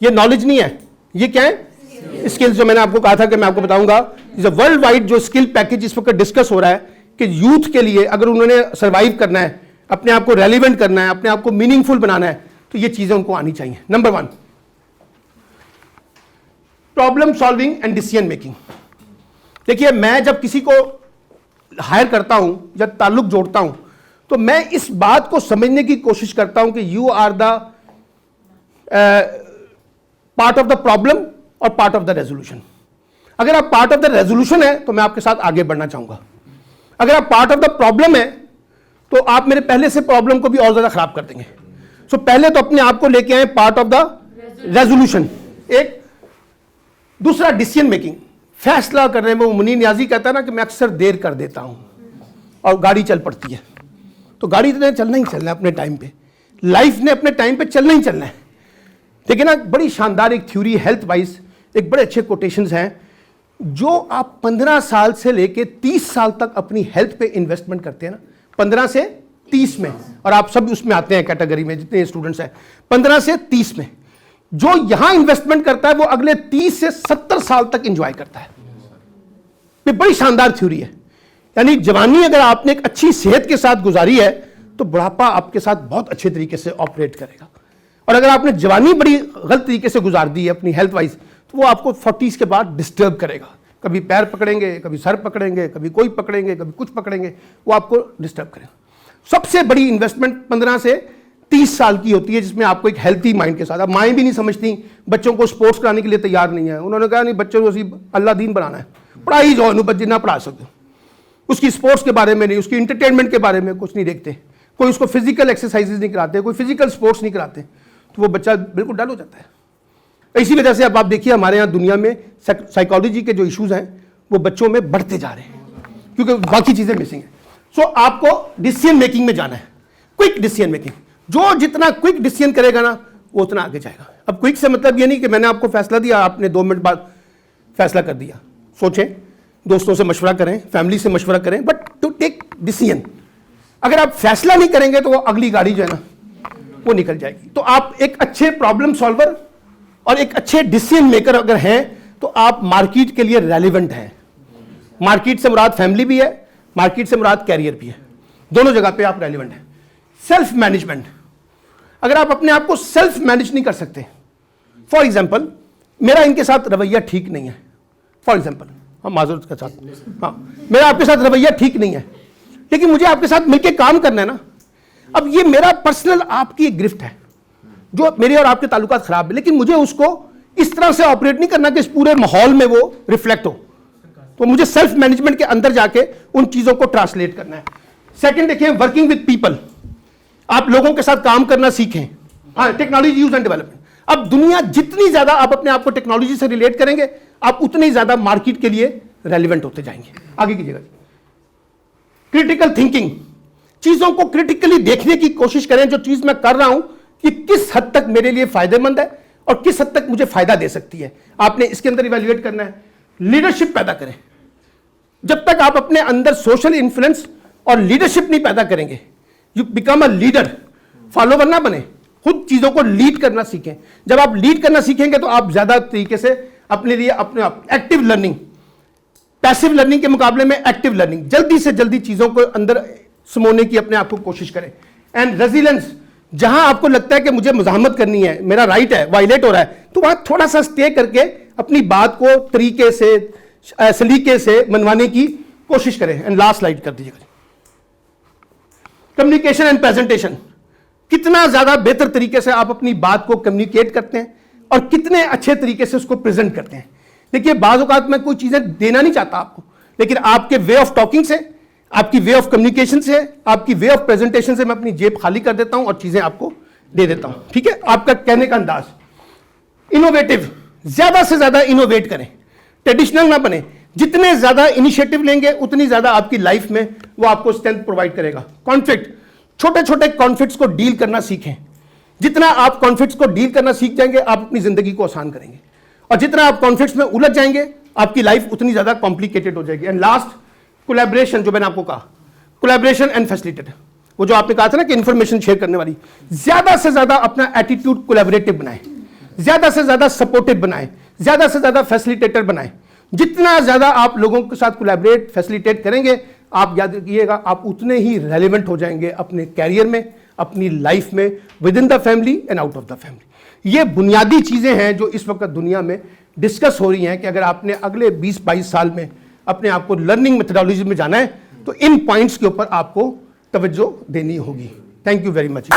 ये नॉलेज नहीं है, ये क्या है, स्किल्स। जो मैंने आपको कहा था कि मैं आपको बताऊंगा, वर्ल्ड वाइड जो स्किल पैकेज इस वक्त डिस्कस हो रहा है कि यूथ के लिए अगर उन्होंने सर्वाइव करना है, अपने आप को रेलिवेंट करना है, अपने आप को मीनिंगफुल बनाना है, तो ये चीजें उनको आनी चाहिए। Number 1, problem solving and decision making. देखिए, मैं जब किसी को हायर करता हूं या ताल्लुक जोड़ता हूं तो मैं इस बात को समझने की कोशिश करता हूं कि you are the part of the problem और पार्ट ऑफ द रेजोल्यूशन। अगर आप पार्ट ऑफ द रेजोल्यूशन है तो मैं आपके साथ आगे बढ़ना चाहूंगा। अगर आप पार्ट ऑफ द प्रॉब्लम है तो आप मेरे पहले से प्रॉब्लम को भी और ज्यादा खराब कर देंगे। सो पहले तो अपने आप को लेके आए पार्ट ऑफ द रेजोल्यूशन। एक दूसरा, डिसीजन मेकिंग, फैसला करने में। मुनीर नियाजी कहता है ना कि मैं अक्सर देर कर देता हूं और गाड़ी चल पड़ती है। तो गाड़ी तो चलना ही चलना है अपने टाइम पे, लाइफ ने अपने टाइम पे चलना ही चलना है। देखिए ना, बड़ी शानदार एक थ्योरी हेल्थ वाइज, एक बड़े अच्छे कोटेशंस हैं। जो आप 15 साल से लेके 30 साल तक अपनी हेल्थ पे इन्वेस्टमेंट करते हैं ना, 15 से 30 में, और आप सब उसमें आते हैं कैटेगरी में जितने स्टूडेंट्स हैं, 15 से 30 में जो यहां इन्वेस्टमेंट करता है वो अगले 30 से 70 साल तक एंजॉय करता है। ये बड़ी शानदार थ्योरी है। यानी जवानी अगर आपने एक अच्छी सेहत के साथ गुजारी है तो बुढ़ापा आपके साथ बहुत अच्छे तरीके से ऑपरेट करेगा। और अगर आपने जवानी बड़ी गलत तरीके से गुजार दी है अपनी हेल्थ वाइज, तो वो आपको 40s के बाद डिस्टर्ब करेगा। कभी पैर पकड़ेंगे, कभी सर पकड़ेंगे, कभी कोई पकड़ेंगे, कभी कुछ पकड़ेंगे, वो आपको डिस्टर्ब करेगा। सबसे बड़ी इन्वेस्टमेंट 15 से 30 साल की होती है, जिसमें आपको एक हेल्थी माइंड के साथ, अब माएँ भी नहीं समझती, बच्चों को स्पोर्ट्स कराने के लिए तैयार नहीं है। उन्होंने कहा नहीं, बच्चों को अल्लाह दीन बनाना है, पढ़ाई जो है जितना पढ़ा सकते हो, उसकी स्पोर्ट्स के बारे में नहीं, उसकी इंटरटेनमेंट के बारे में कुछ नहीं देखते, कोई उसको फिजिकल एक्सरसाइजेज नहीं कराते, कोई फिजिकल स्पोर्ट्स नहीं कराते, तो वो बच्चा बिल्कुल डल हो जाता है। इसी वजह से अब आप देखिए हमारे यहाँ दुनिया में साइकोलॉजी के जो इश्यूज हैं वो बच्चों में बढ़ते जा रहे हैं, क्योंकि बाकी चीज़ें मिसिंग हैं। सो आपको डिसीजन मेकिंग में जाना है, क्विक डिसीजन मेकिंग। जो जितना क्विक डिसीजन करेगा ना, वो उतना आगे जाएगा। अब क्विक से मतलब ये नहीं कि मैंने आपको फैसला दिया, आपने 2 मिनट बाद फैसला कर दिया। सोचें, दोस्तों से मशवरा करें, फैमिली से मशवरा करें, बट टू टेक डिसीजन। अगर आप फैसला नहीं करेंगे तो वो अगली गाड़ी जो है ना वो निकल जाएगी। तो आप एक अच्छे प्रॉब्लम सॉल्वर और एक अच्छे डिसीजन मेकर अगर हैं तो आप मार्केट के लिए रेलिवेंट हैं। मार्केट से मुराद फैमिली भी है, मार्केट से मुराद कैरियर भी है, दोनों जगह पे आप रेलिवेंट हैं। सेल्फ मैनेजमेंट, अगर आप अपने आप को सेल्फ मैनेज नहीं कर सकते, फॉर एग्जाम्पल मेरा इनके साथ रवैया ठीक नहीं है, फॉर एग्जाम्पल हम माजूर के साथ, हाँ मेरा आपके साथ रवैया ठीक नहीं है, लेकिन मुझे आपके साथ मिलकर काम करना है ना। अब ये मेरा पर्सनल आपकी एक गिफ्ट है, जो मेरे और आपके ताल्लुकात खराब है, लेकिन मुझे उसको इस तरह से ऑपरेट नहीं करना कि इस पूरे माहौल में वो रिफ्लेक्ट हो। तो मुझे सेल्फ मैनेजमेंट के अंदर जाके उन चीजों को ट्रांसलेट करना है। सेकंड देखिए, वर्किंग विद पीपल, आप लोगों के साथ काम करना सीखें। हाँ, टेक्नोलॉजी यूज एंड डेवलपमेंट। अब दुनिया जितनी ज्यादा आप अपने आप को टेक्नोलॉजी से रिलेट करेंगे, आप उतने ही ज्यादा मार्केट के लिए रेलिवेंट होते जाएंगे। आगे कीजिएगा। क्रिटिकल थिंकिंग, चीजों को क्रिटिकली देखने की कोशिश करें, जो चीज मैं कर रहा हूं कि किस हद तक मेरे लिए फायदेमंद है और किस हद तक मुझे फायदा दे सकती है, आपने इसके अंदर इवैल्यूएट करना है। लीडरशिप पैदा करें। जब तक आप अपने अंदर सोशल इन्फ्लुएंस और लीडरशिप नहीं पैदा करेंगे, you become a leader, follower ना बने, खुद चीजों को लीड करना सीखें। जब आप लीड करना सीखेंगे तो आप ज्यादा तरीके से अपने लिए अपने एक्टिव लर्निंग, पैसिव लर्निंग के मुकाबले में एक्टिव लर्निंग, जल्दी से जल्दी चीजों को अंदर समोने की अपने आप को कोशिश करें। एंड रेजिलेंस, जहां आपको लगता है कि मुझे मुजाहमत करनी है, मेरा राइट है, वायलेट हो रहा है, तो वहां थोड़ा सा स्टे करके अपनी बात को तरीके से, सलीके से मनवाने की कोशिश करें। एंड लास्ट स्लाइड कर दीजिएगा। कम्युनिकेशन एंड प्रेजेंटेशन, कितना ज्यादा बेहतर तरीके से आप अपनी बात को कम्युनिकेट करते हैं और कितने अच्छे तरीके से उसको प्रेजेंट करते हैं। देखिए, बाज़ औक़ात मैं कोई चीजें देना नहीं चाहता आपको, लेकिन आपके वे ऑफ टॉकिंग से, आपकी वे ऑफ कम्युनिकेशन से, आपकी वे ऑफ प्रेजेंटेशन से मैं अपनी जेब खाली कर देता हूं और चीजें आपको दे देता हूं। ठीक है, आपका कहने का अंदाज। इनोवेटिव, ज्यादा से ज्यादा इनोवेट करें, ट्रेडिशनल ना बने। जितने ज्यादा इनिशिएटिव लेंगे उतनी ज्यादा आपकी लाइफ में वो आपको स्ट्रेंथ प्रोवाइड करेगा। कॉन्फ्लिक्ट, छोटे छोटे कॉन्फ्लिक्ट्स को डील करना सीखें। जितना आप कॉन्फ्लिक्ट्स को डील करना सीख जाएंगे, आप अपनी जिंदगी को आसान करेंगे, और जितना आप कॉन्फ्लिक्ट्स में उलझ जाएंगे, आपकी लाइफ उतनी ज्यादा कॉम्प्लिकेटेड हो जाएगी। एंड लास्ट, कोलैबोरेशन, जो मैंने आपको कहा, कोलैबोरेशन एंड फैसिलिटेट, वो जो आपने कहा था ना कि इंफॉर्मेशन शेयर करने वाली, ज्यादा से ज्यादा अपना एटीट्यूड कोलैबोरेटिव बनाएं, ज्यादा से ज्यादा सपोर्टिव बनाएं, ज्यादा से ज्यादा फैसिलिटेटर बनाएं। जितना ज्यादा आप लोगों के साथ कोलैबोरेट, फैसिलिटेट करेंगे, आप याद रखिएगा, आप उतने ही रेलिवेंट हो जाएंगे अपने कैरियर में, अपनी लाइफ में, with in the family and out of the family. ये बुनियादी चीजें हैं जो इस वक्त दुनिया में डिस्कस हो रही हैं कि अगर आपने अगले 20-22 साल में अपने आप को लर्निंग मेथडोलॉजी में जाना है तो इन पॉइंट्स के ऊपर आपको तवज्जो देनी होगी। Thank you very much.